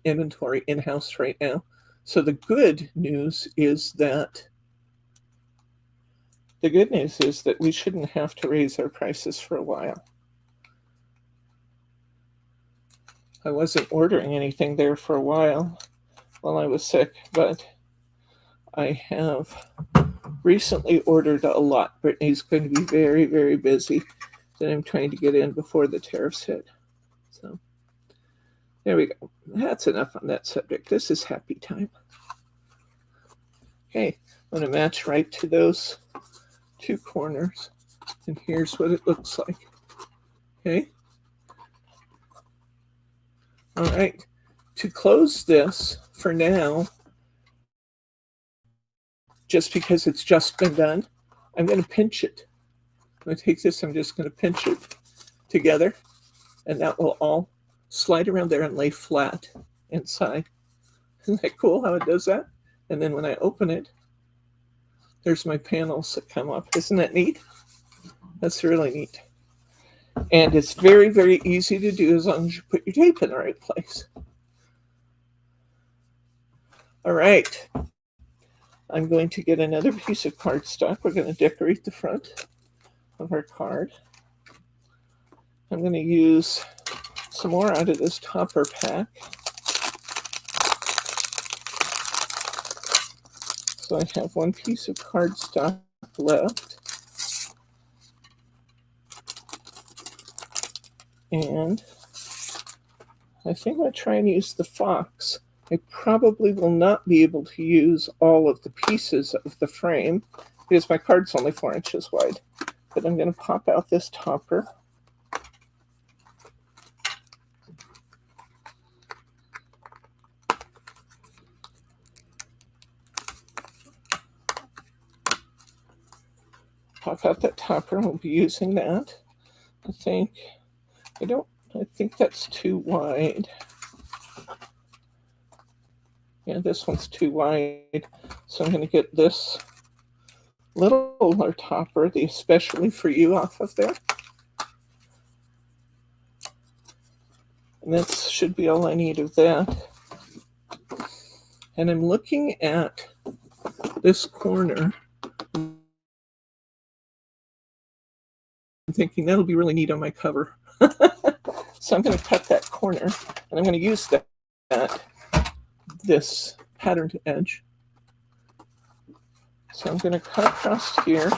inventory in-house right now. So the good news is that we shouldn't have to raise our prices for a while. I wasn't ordering anything there for a while I was sick, but I have recently ordered a lot. Brittany's going to be very, very busy that I'm trying to get in before the tariffs hit. So there we go. That's enough on that subject. This is happy time. Okay, I'm going to match right to those two corners. And here's what it looks like. Okay. All right. To close this for now, just because it's just been done, I'm going to pinch it. I'm going to take this, I'm just going to pinch it together, and that will all slide around there and lay flat inside. Isn't that cool how it does that? And then when I open it, there's my panels that come up. Isn't that neat? That's really neat. And it's very, very easy to do as long as you put your tape in the right place. All right. I'm going to get another piece of cardstock. We're going to decorate the front of our card. I'm going to use some more out of this topper pack. So I have one piece of cardstock left. And I think I'll try and use the fox. I probably will not be able to use all of the pieces of the frame because my card's only 4 inches wide. But I'm going to pop out this topper. Pop out that topper, and we'll be using that. I think that's too wide. Yeah, this one's too wide. So I'm going to get this littler topper, the especially for you, off of there. And that should be all I need of that. And I'm looking at this corner. I'm thinking that'll be really neat on my cover. So I'm going to cut that corner, and I'm going to use this patterned edge. So I'm going to cut across here.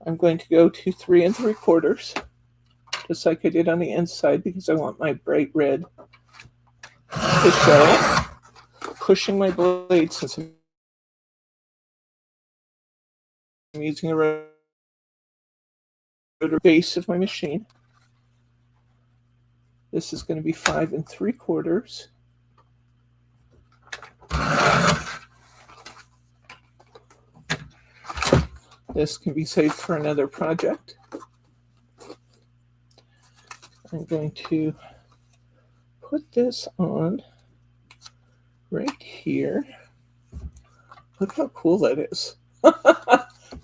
I'm going to go to 3 3/4, just like I did on the inside, because I want my bright red to show. Pushing my blade, since I'm using a rotor base of my machine. This is going to be 5 3/4. This can be saved for another project. I'm going to put this on right here. Look how cool that is.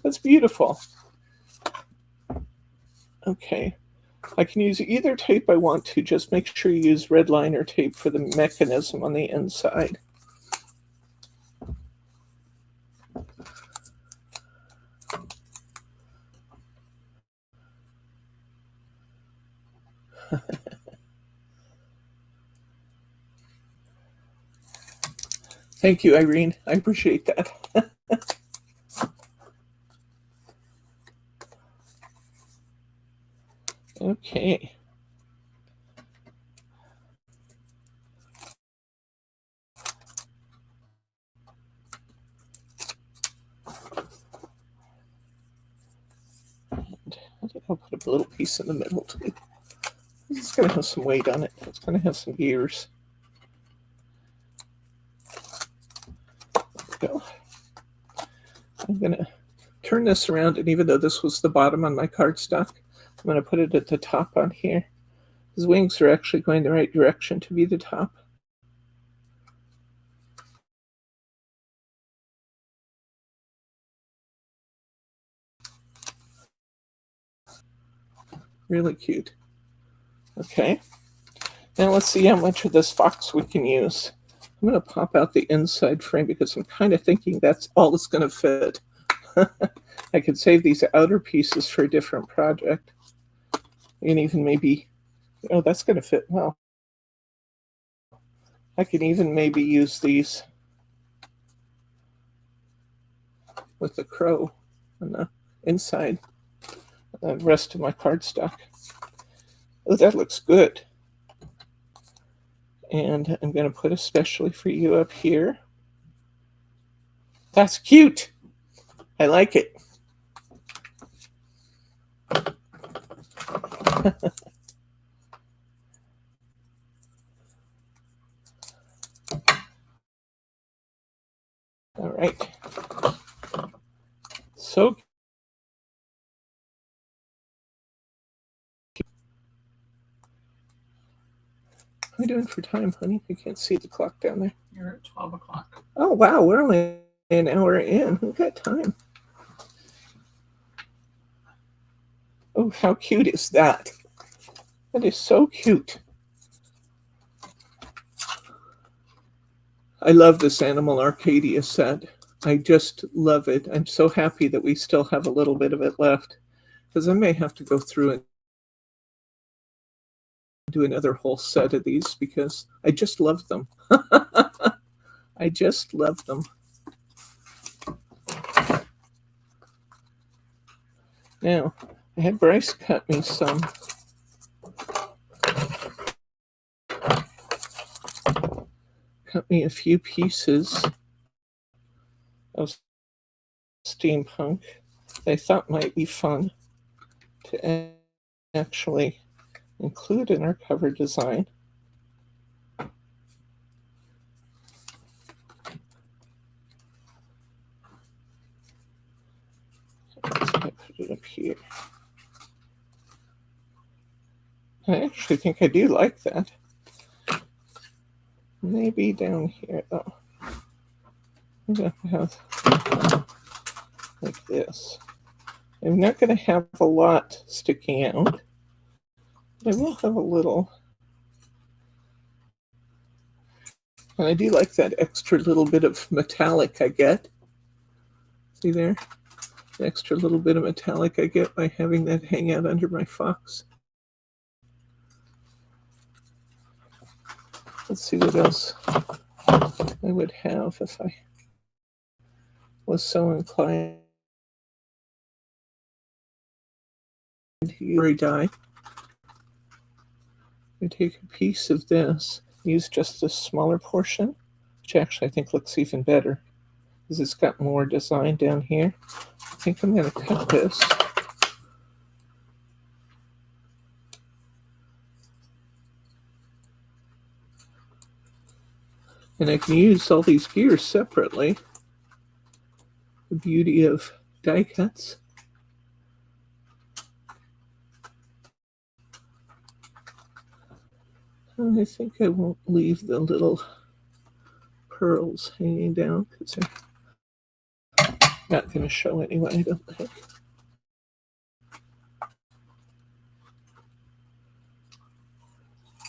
That's beautiful. Okay. I can use either tape I want to. Just make sure you use red liner tape for the mechanism on the inside. Thank you, Irene. I appreciate that. Okay. And I think I'll put a little piece in the middle too. It's going to have some weight on it. It's going to have some gears. There we go. I'm going to turn this around, and even though this was the bottom on my cardstock, I'm going to put it at the top on here. His wings are actually going the right direction to be the top. Really cute. Okay. Now let's see how much of this fox we can use. I'm going to pop out the inside frame because I'm kind of thinking that's all that's going to fit. I could save these outer pieces for a different project. And even maybe, oh, that's going to fit well. I can even maybe use these with the crow on the inside, the rest of my cardstock. Oh, that looks good. And I'm going to put especially for you up here. That's cute. I like it. All right. So how are we doing for time, honey? I can't see the clock down there. You're at 12 o'clock. Oh, wow. We're only an hour in. We've got time. Oh, how cute is that? That is so cute. I love this Animal Arcadia set. I just love it. I'm so happy that we still have a little bit of it left, because I may have to go through and do another whole set of these because I just love them. I just love them. Now, I had Bryce cut me some a few pieces of steampunk that I thought might be fun to actually include in our cover design. Let's put it up here. I actually think I do like that. Maybe down here, though. I'm going to have like this. I'm not going to have a lot sticking out, but I will have a little. And I do like that extra little bit of metallic I get. See there? The extra little bit of metallic I get by having that hang out under my fox. Let's see what else I would have if I was so inclined to use dye. I take a piece of this, use just this smaller portion, which actually I think looks even better because it's got more design down here. I think I'm going to cut this. And I can use all these gears separately. The beauty of die cuts. And I think I won't leave the little pearls hanging down because they're not going to show anyway, I don't think.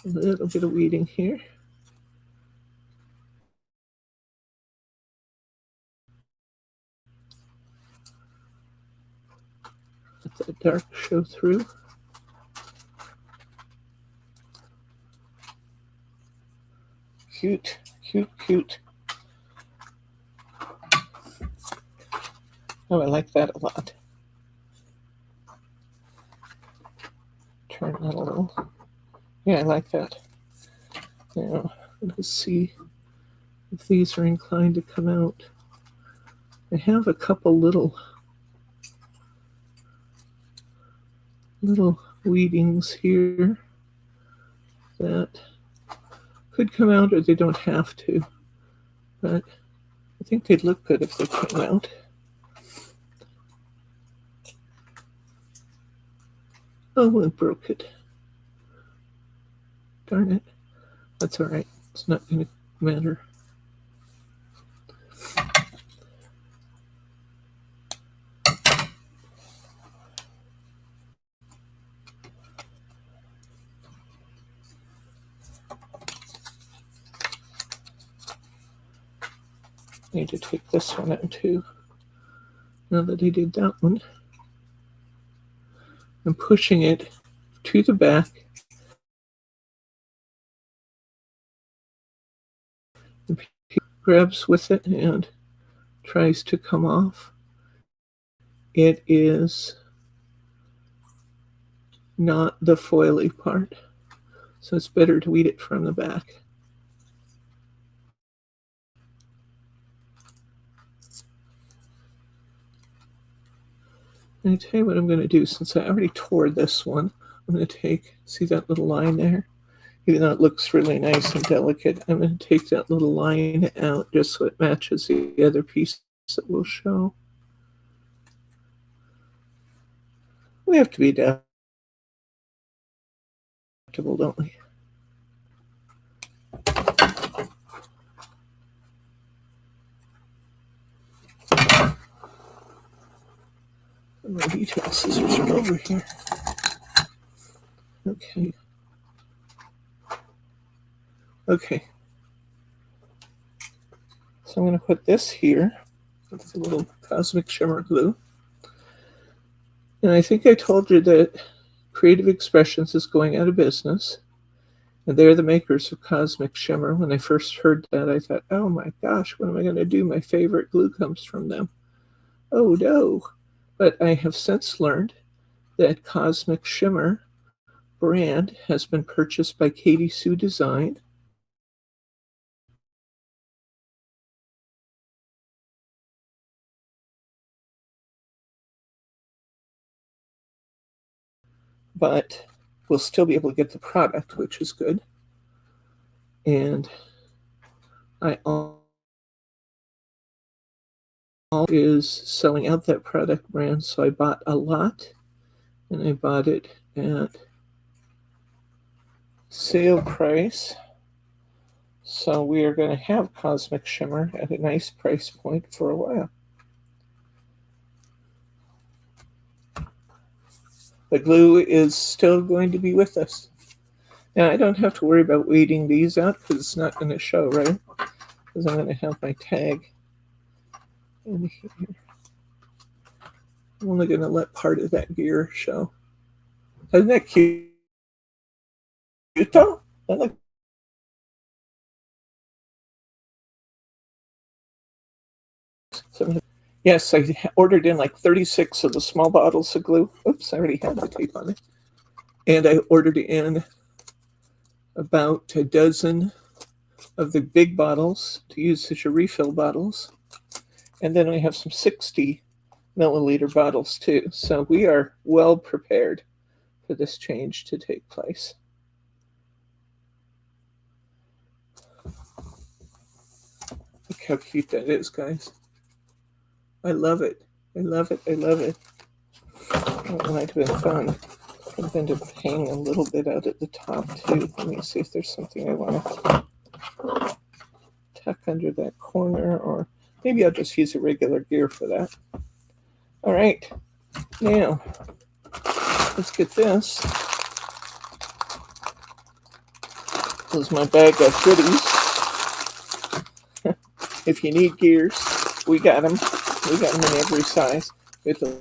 A little bit of weeding here. Let that dark show through. Cute, cute, cute. Oh, I like that a lot. Turn that a little. Yeah, I like that. Now, let's see if these are inclined to come out. I have a couple little weedings here that could come out, or they don't have to, but I think they'd look good if they came out. Oh, I broke it. Darn it. That's all right. It's not going to matter. Need to take this one out too. Now that I did that one, I'm pushing it to the back. The pea grabs with it and tries to come off. It is not the foily part, so it's better to weed it from the back. And I tell you what I'm going to do, since I already tore this one, I'm going to take, see that little line there? Even though it looks really nice and delicate, I'm going to take that little line out just so it matches the other piece that we'll show. We have to be adaptable, don't we? My detail scissors are over here. Okay. Okay. So I'm going to put this here with a little cosmic shimmer glue. And I think I told you that Creative Expressions is going out of business. And they're the makers of Cosmic Shimmer. When I first heard that, I thought, oh my gosh, what am I going to do? My favorite glue comes from them. Oh no. But I have since learned that Cosmic Shimmer brand has been purchased by Katie Sue Design. But we'll still be able to get the product, which is good. And I is selling out that product brand, so I bought a lot, and I bought it at sale price. So we are going to have Cosmic Shimmer at a nice price point for a while. The glue is still going to be with us. Now I don't have to worry about weeding these out because it's not going to show, right? Because I'm going to have my tag in here. I'm only going to let part of that gear show. Isn't that cute though? That looks yes, I ordered in like 36 of the small bottles of glue. Oops, I already had the tape on it. And I ordered in about a dozen of the big bottles to use as your refill bottles. And then I have some 60 milliliter bottles too. So we are well prepared for this change to take place. Look how cute that is, guys. I love it. I love it. I love it. It might have been fun. I'm going to hang a little bit out at the top too. Let me see if there's something I want to tuck under that corner, or maybe I'll just use a regular gear for that. All right, now let's get this. This is my bag of goodies. If you need gears, we got them. We got them in every size. With the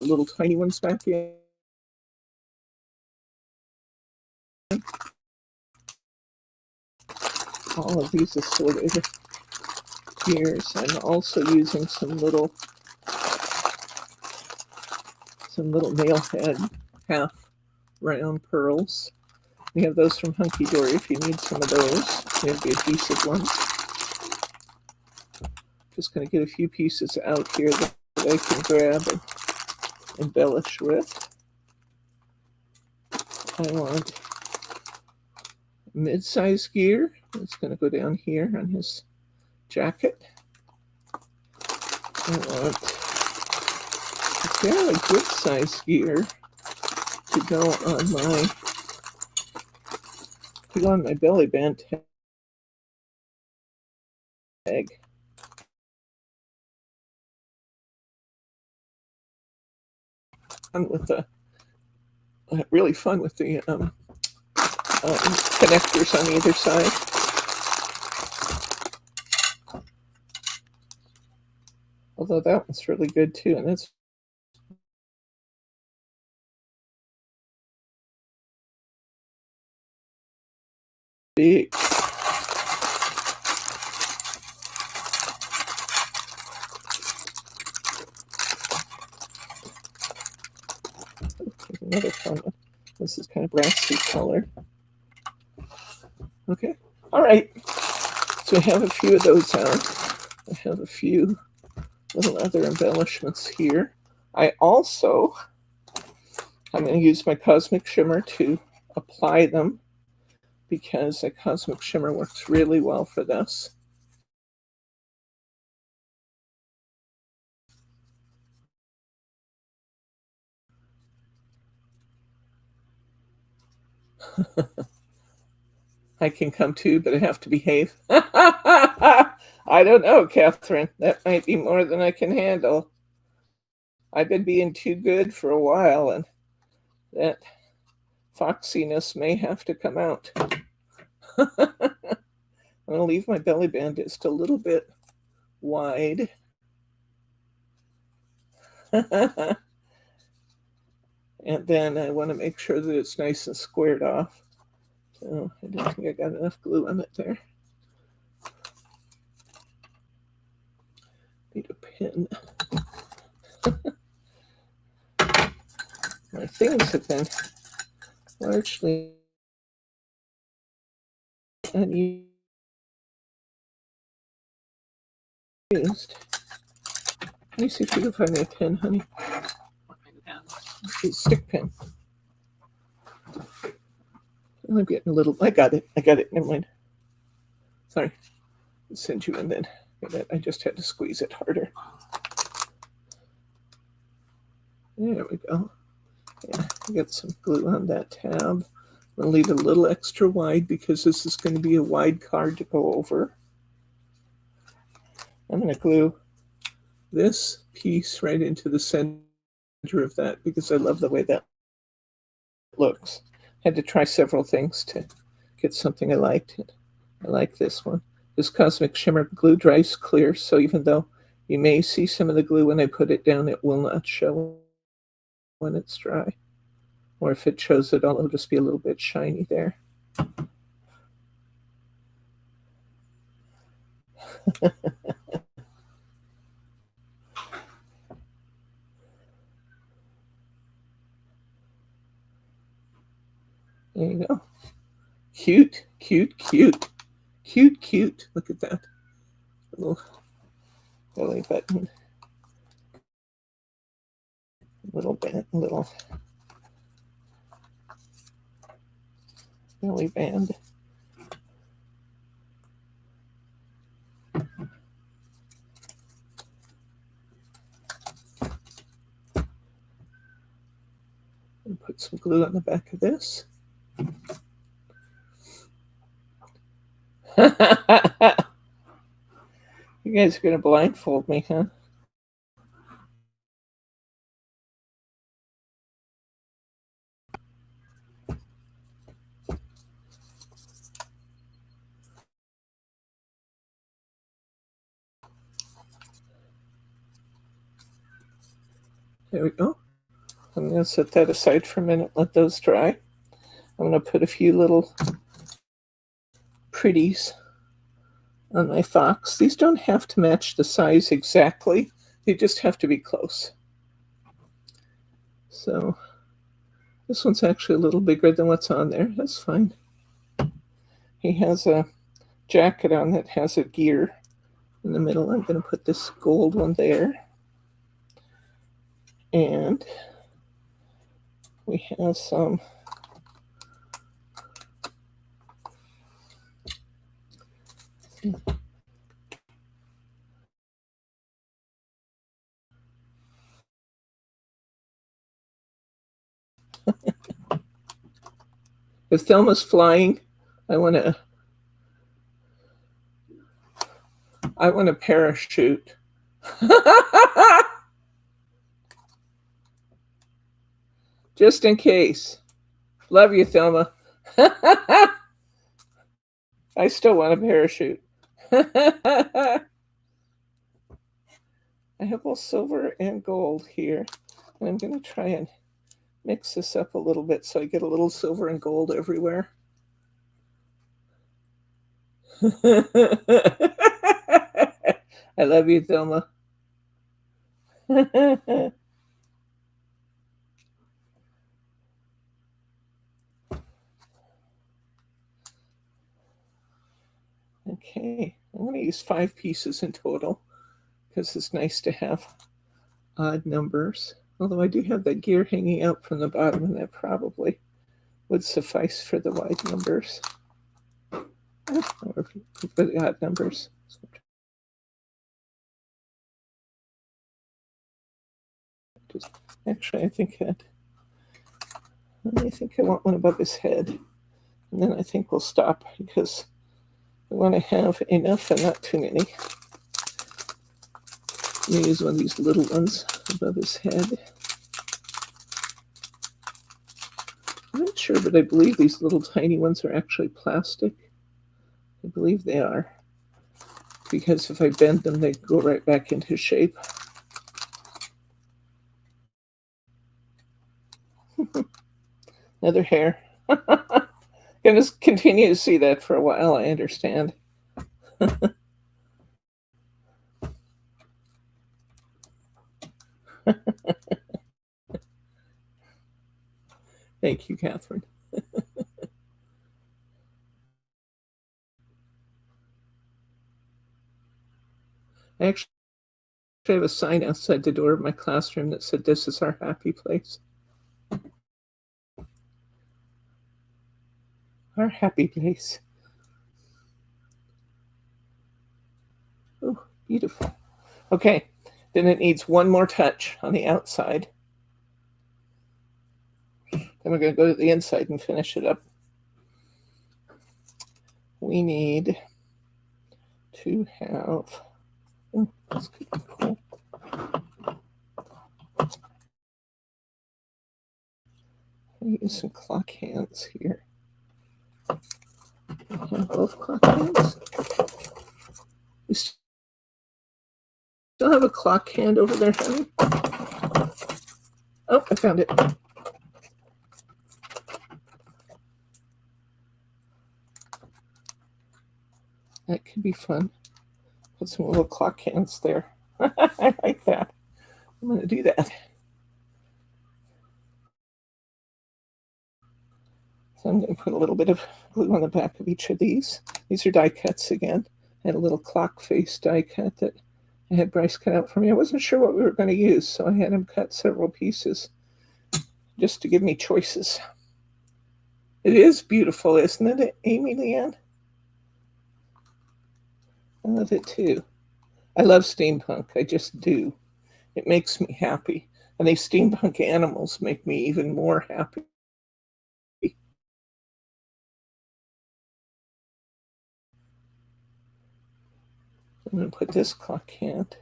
little tiny ones back in. All of these assorted gears. I'm also using some little some little nail head, half round pearls. We have those from Hunky Dory if you need some of those. We have the adhesive ones. Just going to get a few pieces out here that I can grab and embellish with. I want mid-size gear. It's going to go down here on his jacket. I want a fairly good size gear to go on my belly band tag. Fun with the really fun with the connectors on either side. Although that one's really good too, and it's big. Here's another fun one. This is kind of brassy color. Okay, all right. So I have a few of those out. I have a few little other embellishments here. I'm going to use my Cosmic Shimmer to apply them because a Cosmic Shimmer works really well for this. I can come too, but I have to behave. I don't know, Catherine. That might be more than I can handle. I've been being too good for a while, and that foxiness may have to come out. I'm going to leave my belly band just a little bit wide. And then I want to make sure that it's nice and squared off. So I don't think I got enough glue on it there. Need a pin. My things have been largely unused. Let me see if you can find me a pin, honey. What kind of pen? A stick pin. I'm getting a little. I got it. Never mind. Sorry. I'll send you in then. I just had to squeeze it harder. There we go. Yeah, I got some glue on that tab. I'm going to leave it a little extra wide because this is going to be a wide card to go over. I'm going to glue this piece right into the center of that because I love the way that looks. I had to try several things to get something I liked. I like this one. This Cosmic Shimmer glue dries clear, so even though you may see some of the glue when I put it down, it will not show when it's dry. Or if it shows at all, it'll just be a little bit shiny there. There you go. Cute, cute, cute. Cute, cute. Look at that. Little belly button. Little band, little belly band. And put some glue on the back of this. You guys are going to blindfold me, huh? There we go. I'm going to set that aside for a minute, let those dry. I'm going to put a few little pretties on my fox. These don't have to match the size exactly. They just have to be close. So this one's actually a little bigger than what's on there. That's fine. He has a jacket on that has a gear in the middle. I'm going to put this gold one there. And we have some if Thelma's flying, I want to parachute. Just in case. Love you, Thelma. I still want a parachute. I have both silver and gold here. And I'm going to try and mix this up a little bit so I get a little silver and gold everywhere. I love you, Thelma. Okay, I'm going to use 5 pieces in total because it's nice to have odd numbers. Although I do have that gear hanging out from the bottom, and that probably would suffice for the wide numbers. Or for the odd numbers. Actually, I think I want one above his head. And then I think we'll stop because we want to have enough and not too many. I'm going to use one of these little ones above his head. I'm not sure, but I believe these little tiny ones are actually plastic. I believe they are. Because if I bend them, they go right back into shape. Another hair. Gonna continue to see that for a while, I understand. Thank you, Catherine. I actually have a sign outside the door of my classroom that said, "This is our happy place." Our happy place. Oh, beautiful. Okay, then it needs one more touch on the outside. Then we're going to go to the inside and finish it up. We need to have, oh, this could be cool. I use some clock hands here. I have both clock hands. We still have a clock hand over there, honey? Oh, I found it. That could be fun. Put some little clock hands there. I like that. I'm going to do that. So I'm going to put a little bit of glue on the back of each of these. These are die cuts again. I had a little clock face die cut that I had Bryce cut out for me. I wasn't sure what we were going to use, so I had him cut several pieces just to give me choices. It is beautiful, isn't it, Amy Leanne? I love it too. I love steampunk. I just do. It makes me happy. And these steampunk animals make me even more happy. I'm going to put this clock hand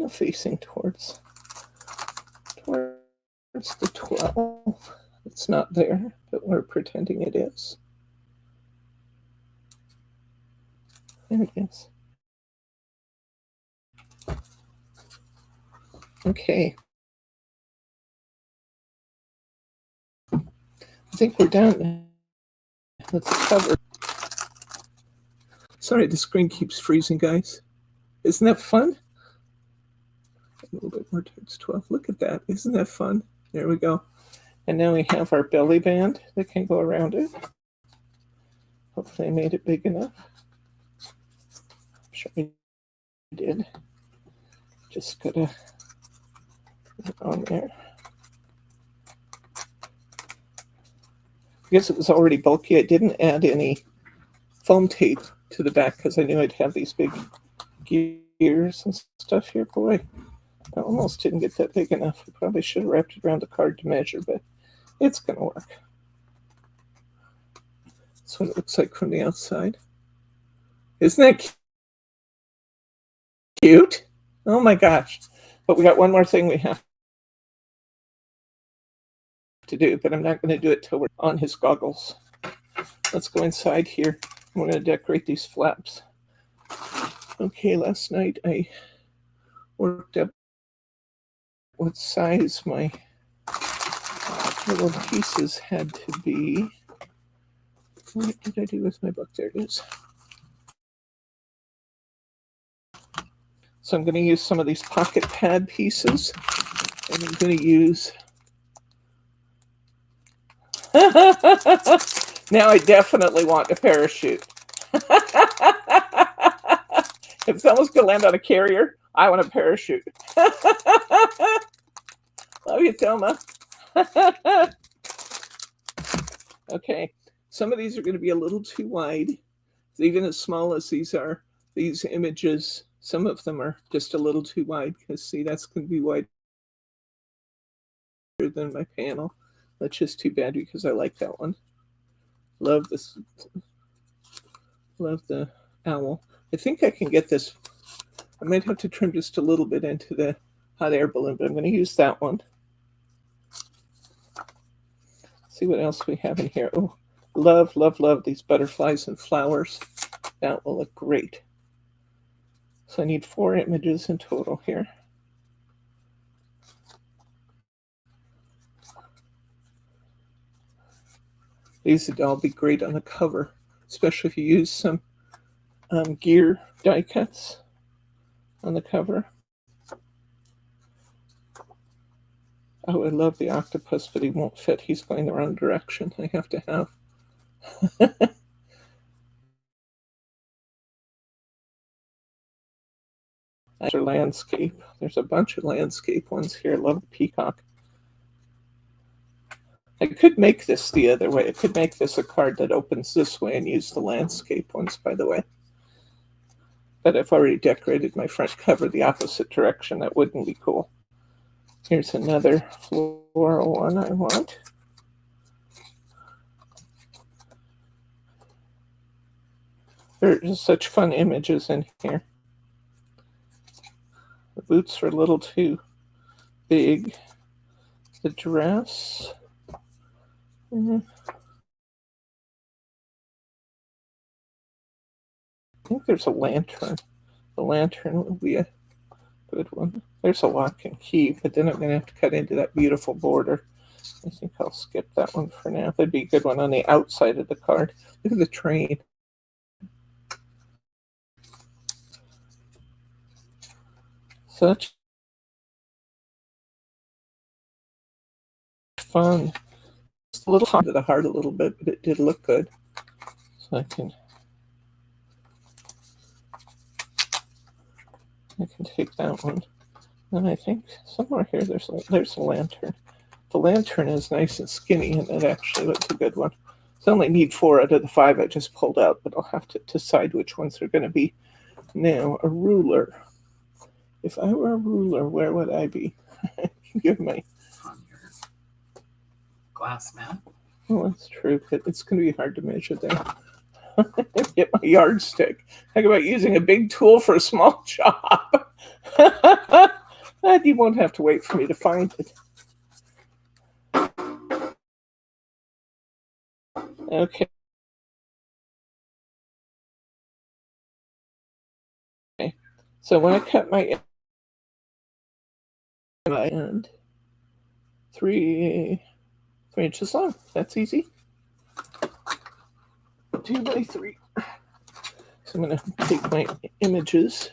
facing towards the 12. It's not there, but we're pretending it is. There it is. Okay. I think we're done. Let's cover. Sorry, the screen keeps freezing, guys. Isn't that fun? A little bit more towards 12. Look at that. Isn't that fun? There we go. And now we have our belly band that can go around it. Hopefully I made it big enough. I'm sure I did. Just gotta put it on there. Because it was already bulky, I didn't add any foam tape to the back because I knew I'd have these big gears and stuff here. Boy, I almost didn't get that big enough. I probably should have wrapped it around the card to measure, but it's going to work. That's what it looks like from the outside. Isn't that cute? Oh my gosh. But we got one more thing we have to do, but I'm not going to do it till we're on his goggles. Let's go inside here. I'm going to decorate these flaps. Okay, last night I worked up what size my little pieces had to be. What did I do with my book? There it is. So I'm going to use some of these pocket pad pieces, and I'm going to use now I definitely want a parachute. If someone's going to land on a carrier, I want a parachute. Love you, Thelma. Okay, some of these are going to be a little too wide. Even as small as these are, these images, some of them are just a little too wide because, see, that's going to be wider than my panel. That's just too bad because I like that one. Love this. Love the owl. I think I can get this. I might have to trim just a little bit into the hot air balloon, but I'm going to use that one. See what else we have in here. Oh, love, love, love these butterflies and flowers. That will look great. So I need 4 images in total here. These would all be great on the cover, especially if you use some gear die cuts on the cover. Oh, I love the octopus, but he won't fit. He's going the wrong direction. I have to have. That's our landscape. There's a bunch of landscape ones here. I love the peacock. I could make this the other way. I could make this a card that opens this way and use the landscape ones, by the way. But I've already decorated my front cover the opposite direction. That wouldn't be cool. Here's another floral one I want. There are just such fun images in here. The boots are a little too big. The dress. I think there's a lantern. The lantern will be a good one. There's a lock and key, but then I'm going to have to cut into that beautiful border. I think I'll skip that one for now. That'd be a good one on the outside of the card. Look at the train. Such fun. It's a little hot to the heart a little bit, but it did look good. So I can take that one. And I think somewhere here there's a lantern. The lantern is nice and skinny, and it actually looks a good one. So I only need 4 out of the 5 I just pulled out, but I'll have to decide which ones they're going to be. Now, a ruler. If I were a ruler, where would I be? Give me. On your glass mat. Oh, that's true, but it's going to be hard to measure that. Get my yardstick. Talk about using a big tool for a small job. You won't have to wait for me to find it. Okay. So when I cut my end, 3 inches long. That's easy. 2 by 3. So I'm going to take my images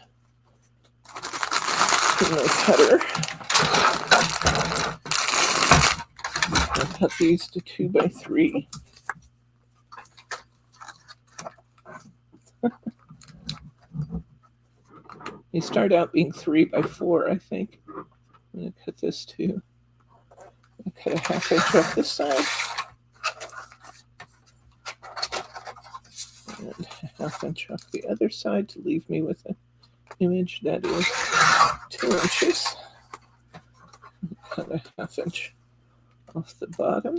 in my cutter. cut these to 2 by 3. They start out being 3 by 4, I think. I'm going to cut this to, cut a 1/2 inch off this side. And a 1/2 inch off the other side to leave me with an image that is 2 inches. Cut a 1/2 inch off the bottom.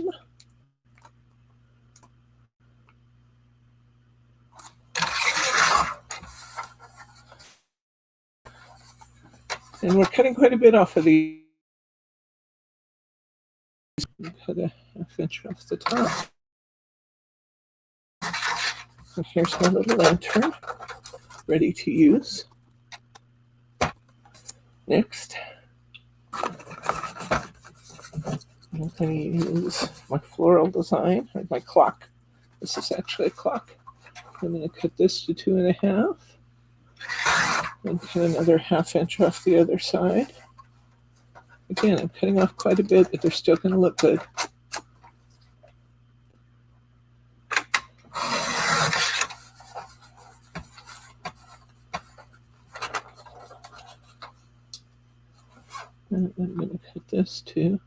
And we're cutting quite a bit off of these. Cut a 1/2 inch off the top. And here's my little lantern, ready to use. Next, I'm going to use my floral design, or my clock. This is actually a clock. I'm going to cut this to 2.5. And cut another 1/2 inch off the other side. Again, I'm cutting off quite a bit, but they're still going to look good. And I'm going to cut this to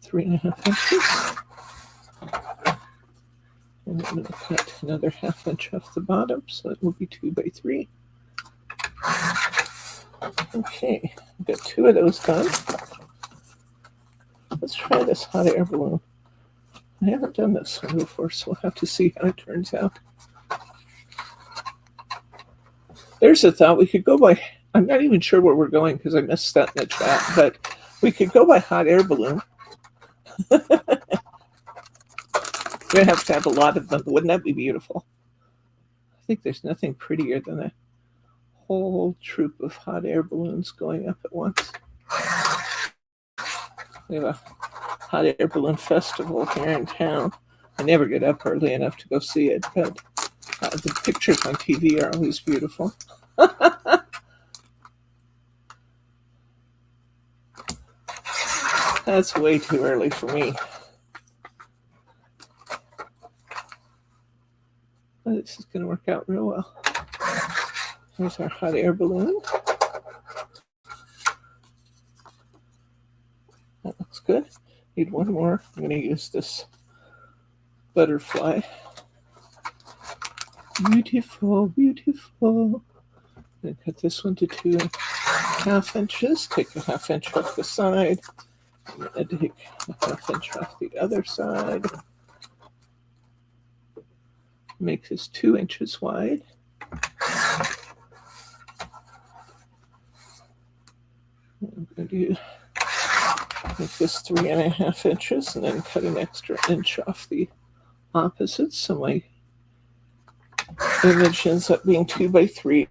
3.5 inches. And I'm going to cut another 1/2 inch off the bottom, so it will be 2 by 3. Okay, I've got 2 of those done. Let's try this hot air balloon. I haven't done this one before, so we'll have to see how it turns out. There's a thought. We could go by, I'm not even sure where we're going because I missed that in the chat, but we could go by hot air balloon. We're going to have a lot of them. Wouldn't that be beautiful? I think there's nothing prettier than a whole troop of hot air balloons going up at once. We have a hot air balloon festival here in town. I never get up early enough to go see it, but the pictures on TV are always beautiful. That's way too early for me. But this is going to work out real well. Here's our hot air balloon. That looks good. Need one more. I'm going to use this butterfly. Beautiful, beautiful. I'm going to cut this one to 2.5 inches. Take a 1/2 inch off the side. I'm going to take a 1/2 inch off the other side. Make this 2 inches wide. I'm going to make this 3.5 inches and then cut an extra inch off the opposite. So my image ends up being 2 by 3.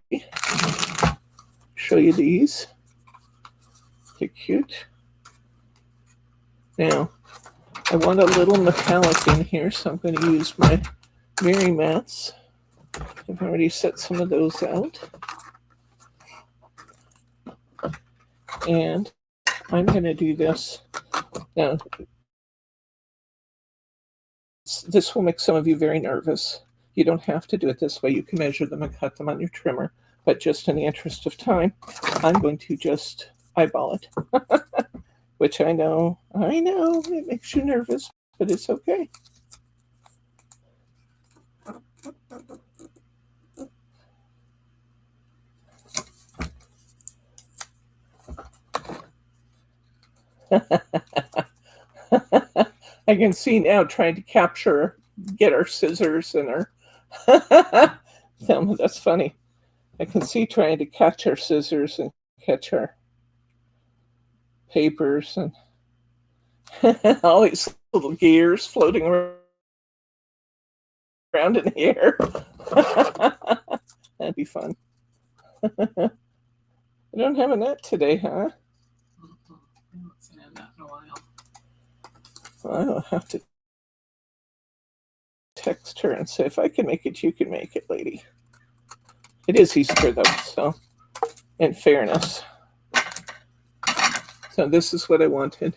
Show you these. They're cute. Now, I want a little metallic in here, so I'm going to use my Mary mats. I've already set some of those out. And I'm going to do this. Now, this will make some of you very nervous. You don't have to do it this way. You can measure them and cut them on your trimmer. But just in the interest of time, I'm going to just eyeball it. Which I know, it makes you nervous, but it's okay. I can see now trying to get our scissors and our that's funny. I can see trying to catch our scissors and catch our papers and all these little gears floating around in the air. That'd be fun. I don't have a net today, huh? I haven't seen a net in a while. Well, I'll have to text her and say, if I can make it, you can make it, lady. It is Easter, though, so in fairness. So this is what I wanted.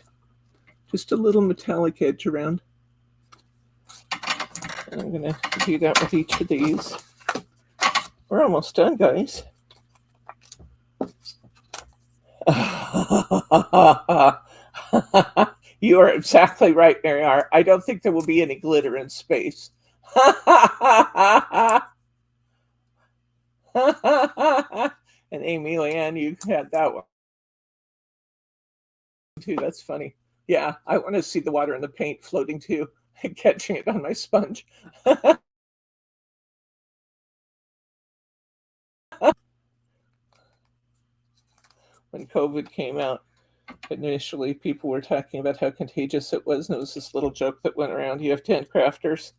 Just a little metallic edge around. And I'm going to do that with each of these. We're almost done, guys. You are exactly right, Mary R. I don't think there will be any glitter in space. And Amy Leanne, you had that one too. That's funny. Yeah, I want to see the water in the paint floating too and catching it on my sponge. When COVID came out, initially people were talking about how contagious it was, and it was this little joke that went around. You have 10 crafters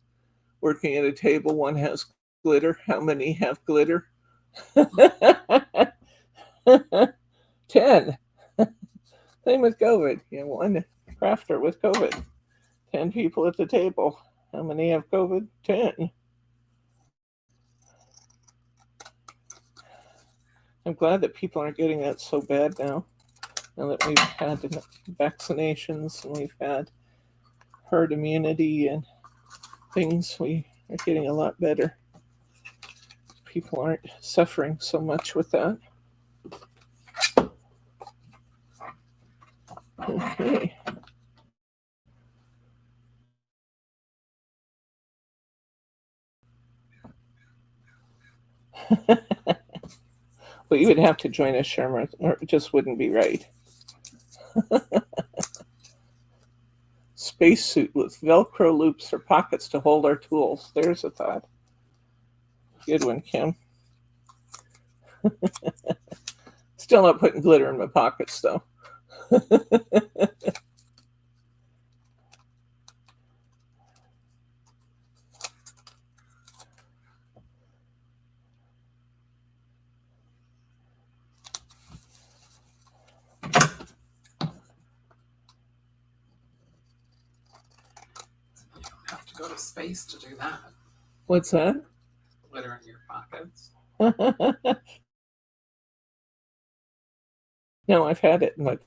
working at a table, one has glitter. How many have glitter? 10. Same with COVID. You know, one crafter with COVID. 10 people at the table. How many have COVID? 10. I'm glad that people aren't getting that so bad now. Now that we've had vaccinations and we've had herd immunity and things, we are getting a lot better. People aren't suffering so much with that. Okay. Well, you would have to join us, Sherman, or it just wouldn't be right. Spacesuit with Velcro loops for pockets to hold our tools. There's a thought. Good one, Kim. Still not putting glitter in my pockets, though. Have to go to space to do that. What's that? Glitter in your pockets. No, I've had it in my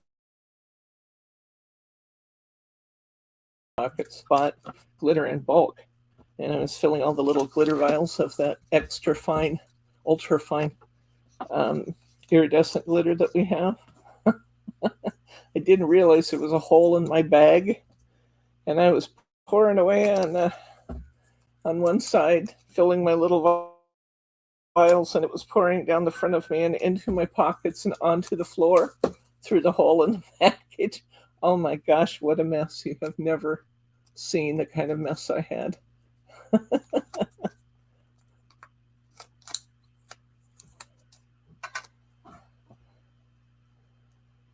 pocket spot, glitter in bulk. And I was filling all the little glitter vials of that extra fine, ultra fine iridescent glitter that we have. I didn't realize it was a hole in my bag, and I was pouring away on one side, filling my little vials, and it was pouring down the front of me and into my pockets and onto the floor through the hole in the package. Oh my gosh, what a mess. You have never seen the kind of mess I had.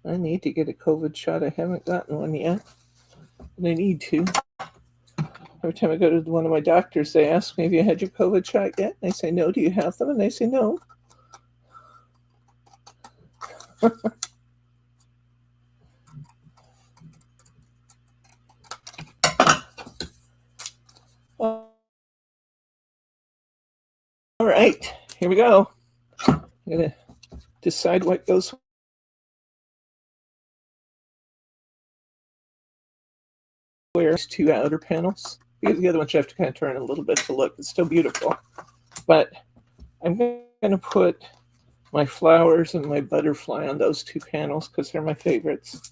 I need to get a COVID shot. I haven't gotten one yet, but I need to. Every time I go to one of my doctors, they ask me, have you had your COVID shot yet? And I say, no. Do you have them? And they say, no. All right, here we go. I'm going to decide what goes where. These two outer panels. Because the other ones you have to kind of turn a little bit to look. It's still beautiful. But I'm going to put my flowers and my butterfly on those two panels because they're my favorites.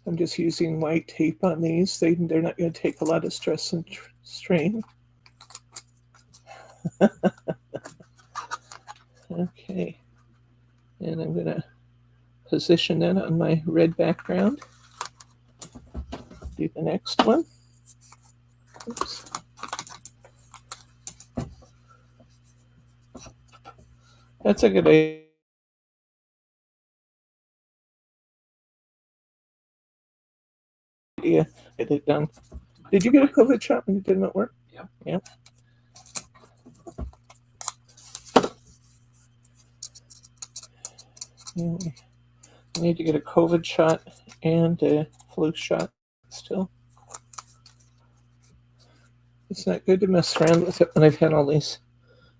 I'm just using white tape on these. They're not going to take a lot of stress and strain. Okay. And I'm going to position that on my red background. Do the next one. Oops. That's a good idea. Get it done. Did you get a COVID shot when it didn't work? Yeah. Yeah. I need to get a COVID shot and a flu shot still. It's not good to mess around with it when I've had all these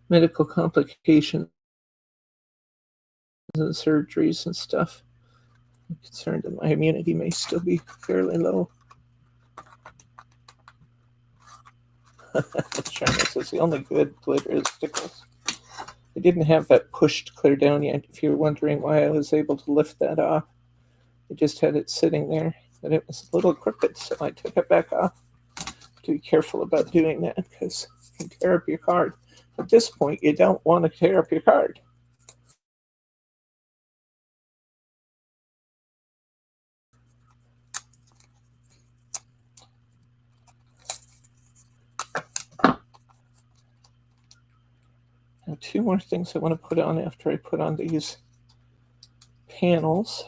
medical complications and surgeries and stuff. I'm concerned that my immunity may still be fairly low. Shyness is the only good glitter is stickles. I didn't have that pushed clear down yet. If you're wondering why I was able to lift that off, I just had it sitting there, and it was a little crooked, so I took it back off. To be careful about doing that because you can tear up your card. At this point, you don't want to tear up your card. Now, two more things I want to put on after I put on these panels,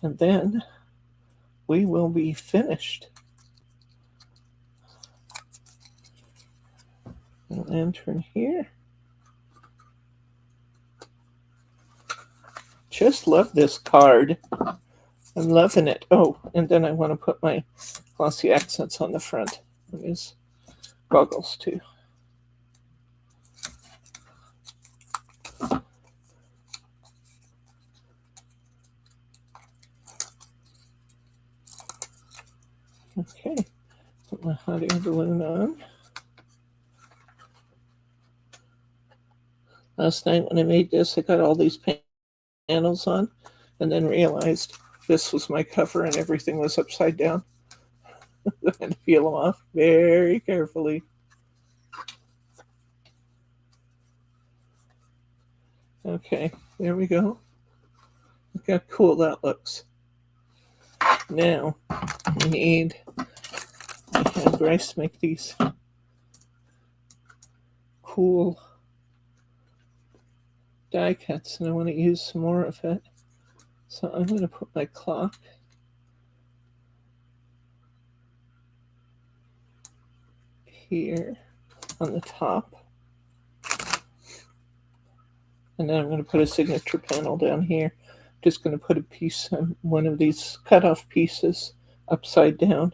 and then we will be finished. A lantern here. Just love this card. I'm loving it. Oh, and then I want to put my glossy accents on the front of his goggles too. Okay, put my hot air balloon on. Last night when I made this, I got all these panels on and then realized this was my cover and everything was upside down. I had to peel them off very carefully. Okay, there we go. Look how cool that looks. Now, I had Bryce make these cool die cuts, and I want to use some more of it. So I'm going to put my clock here on the top. And then I'm going to put a signature panel down here. Just going to put a piece on one of these cut-off pieces upside down.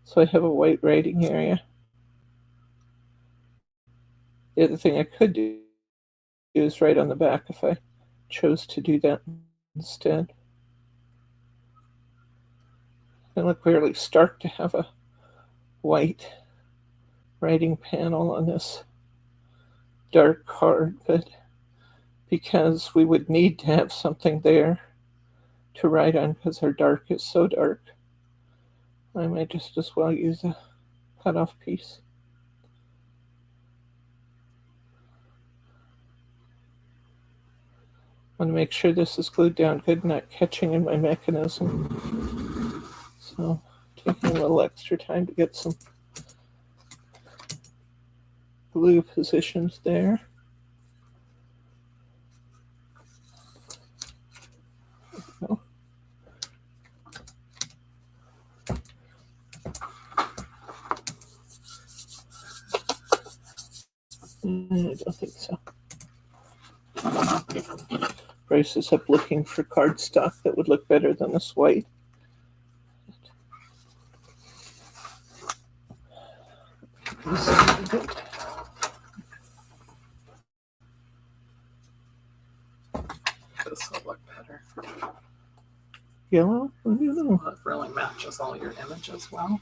So I have a white writing area. The other thing I could do is right on the back if I chose to do that instead. It look really stark to have a white writing panel on this dark card, but because we would need to have something there to write on because our dark is so dark, I might just as well use a cut-off piece. I want to make sure this is glued down good, not catching in my mechanism. So taking a little extra time to get some glue positions there. I don't think so. Bryce is up looking for cardstock that would look better than this white. This will look better. Yellow? I don't know. It really matches all your images well.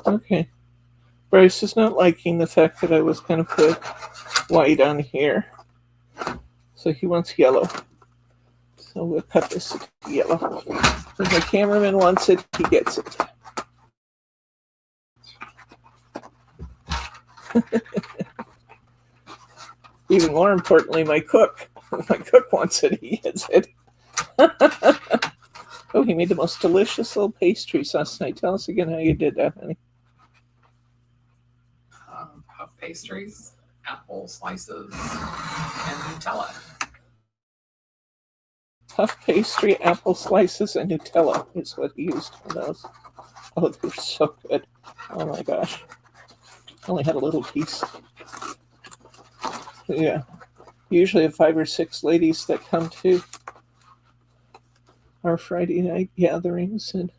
Okay. Bryce is not liking the fact that I was going to put white on here. So he wants yellow. So we'll cut this to yellow. If my cameraman wants it, he gets it. Even more importantly, my cook. If my cook wants it, he gets it. Oh, he made the most delicious little pastries last night. Tell us again how you did that, honey. Puff pastries, apple slices, and Nutella. Puff pastry, apple slices, and Nutella is what he used for those. Oh, they're so good. Oh my gosh. I only had a little piece. Yeah. Usually have 5 or 6 ladies that come to our Friday night gatherings, and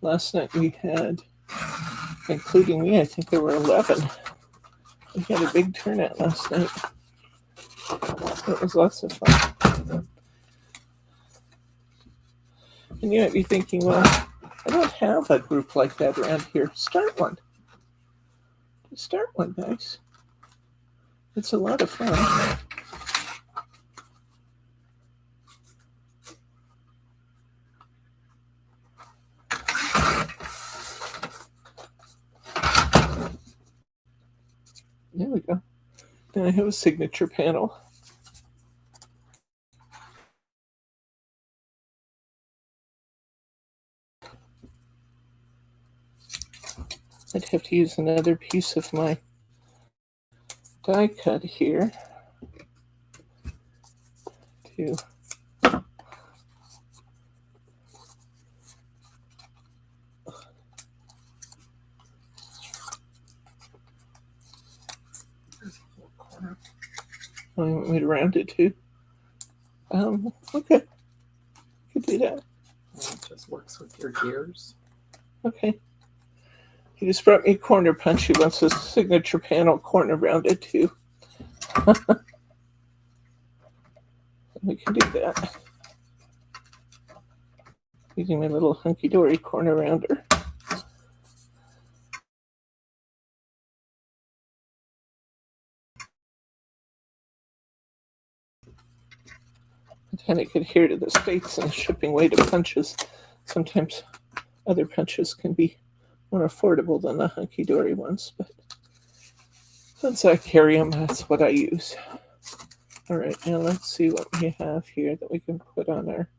last night we had including me. I think there were 11. We had a big turnout last night. It was lots of fun. And you might be thinking, well, I don't have a group like that around here. Start one. Start one, guys. It's a lot of fun. There we go. And I have a signature panel. I'd have to use another piece of my die cut here to I want me to round it too. Okay. Could do that. It just works with your gears. Okay. He just brought me a corner punch. He wants a signature panel corner rounded too. We can do that. Using my little hunky-dory corner rounder. And it could adhere to the States and shipping weight of punches. Sometimes other punches can be more affordable than the hunky-dory ones, but since I carry them, that's what I use. All right, now let's see what we have here that we can put on our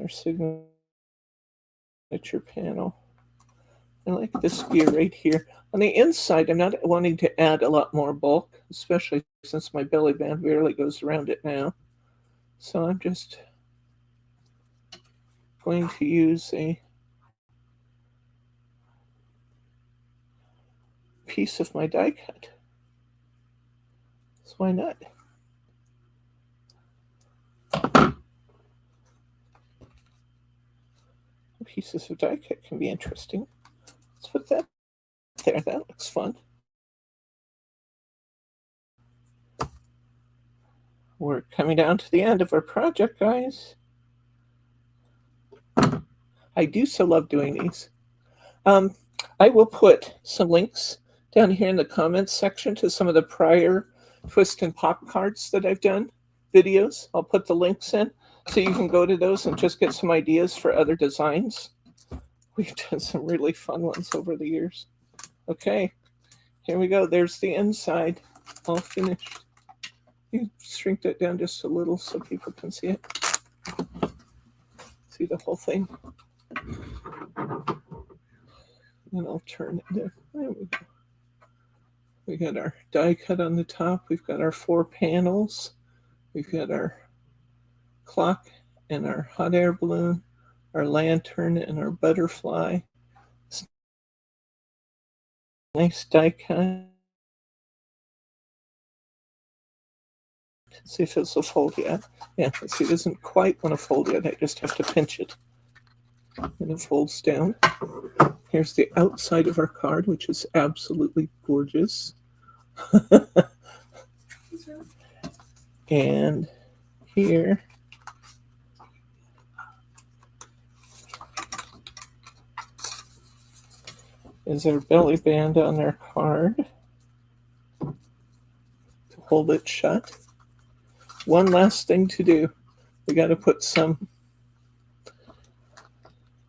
signature panel. I like this gear right here. On the inside, I'm not wanting to add a lot more bulk, especially since my belly band barely goes around it now. So I'm just going to use a piece of my die cut. So why not? Pieces of die cut can be interesting. Let's put that there. That looks fun. We're coming down to the end of our project, guys. I do so love doing these. I will put some links down here in the comments section to some of the prior twist and pop cards that I've done, videos. I'll put the links in so you can go to those and just get some ideas for other designs. We've done some really fun ones over the years. Okay, here we go. There's the inside, all finished. You shrink that down just a little so people can see it. See the whole thing. And I'll turn it there. There we go. We got our die cut on the top. We've got our 4 panels. We've got our clock and our hot air balloon, our lantern and our butterfly. Nice die cut. See if this will fold yet. Yeah, see, it doesn't quite want to fold yet. I just have to pinch it. And it folds down. Here's the outside of our card, which is absolutely gorgeous. And here is our belly band on our card to hold it shut. One last thing to do. We got to put some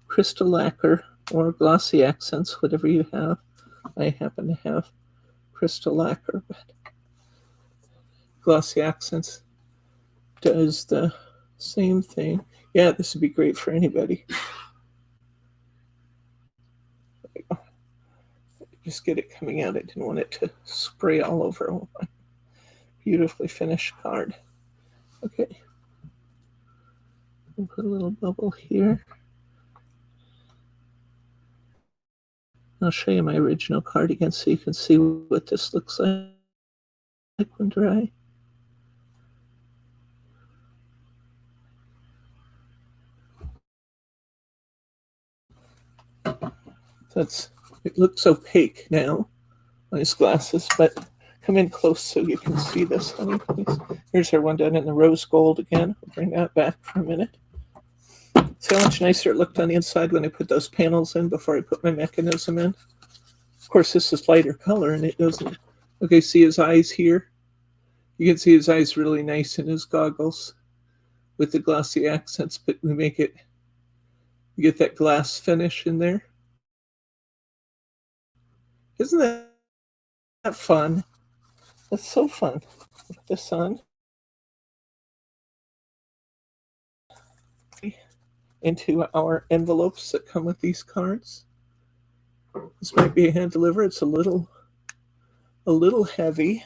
crystal lacquer or glossy accents, whatever you have. I happen to have crystal lacquer, but glossy accents does the same thing. Yeah, this would be great for anybody. Just get it coming out. I didn't want it to spray all over my beautifully finished card. Okay. We'll put a little bubble here. I'll show you my original card again so you can see what this looks like when dry. It looks opaque now on his glasses, but come in close so you can see this, honey, please. Here's our one done in the rose gold again. I'll bring that back for a minute. See how much nicer it looked on the inside when I put those panels in before I put my mechanism in? Of course, this is lighter color and it doesn't. Okay, see his eyes here? You can see his eyes really nice in his goggles with the glossy accents, but we get that glass finish in there. Isn't that fun? That's so fun. Put this on. Into our envelopes that come with these cards. This might be a hand deliver. It's a little heavy.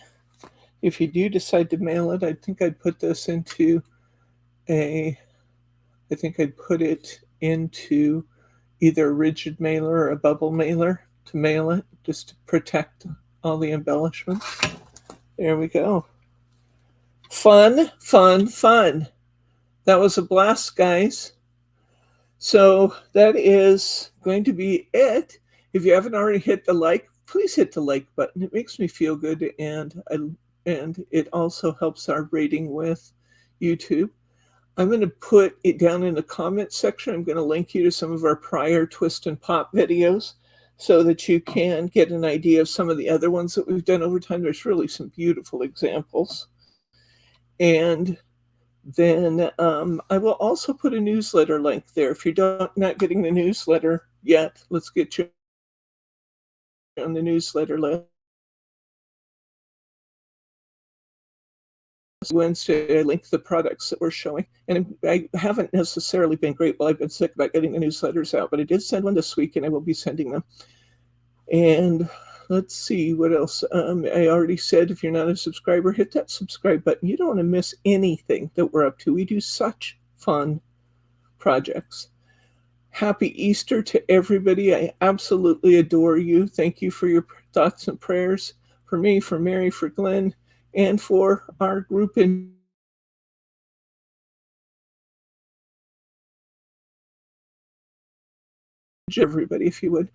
If you do decide to mail it, I think I'd put this into I think I'd put it into either a rigid mailer or a bubble mailer to mail it, just to protect all the embellishments. There we go. Fun, fun, fun. That was a blast, guys. So that is going to be it. If you haven't already hit the like, please hit the like button. It makes me feel good, and it also helps our rating with YouTube. I'm going to put it down in the comment section. I'm going to link you to some of our prior Twist and Pop videos so that you can get an idea of some of the other ones that we've done over time. There's really some beautiful examples. And then I will also put a newsletter link there. If you're not getting the newsletter yet, let's get you on the newsletter list. Wednesday, I link the products that we're showing. And I haven't necessarily been great while I've been sick about getting the newsletters out, but I did send one this week and I will be sending them. And let's see what else. I already said, if you're not a subscriber, hit that subscribe button. You don't want to miss anything that we're up to. We do such fun projects. Happy Easter to everybody. I absolutely adore you. Thank you for your thoughts and prayers for me, for Mary, for Glenn, and for our group in everybody, if you would.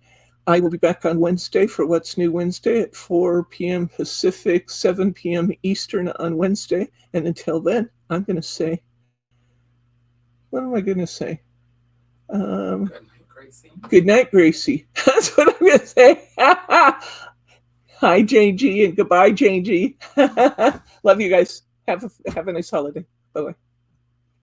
I will be back on Wednesday for What's New Wednesday at 4 p.m. Pacific, 7 p.m. Eastern on Wednesday. And until then, I'm going to say, what am I going to say? Good night, Gracie. Good night, Gracie. That's what I'm going to say. Hi, Jane G, and goodbye, Jane G. Love you guys. Have a nice holiday. Bye-bye.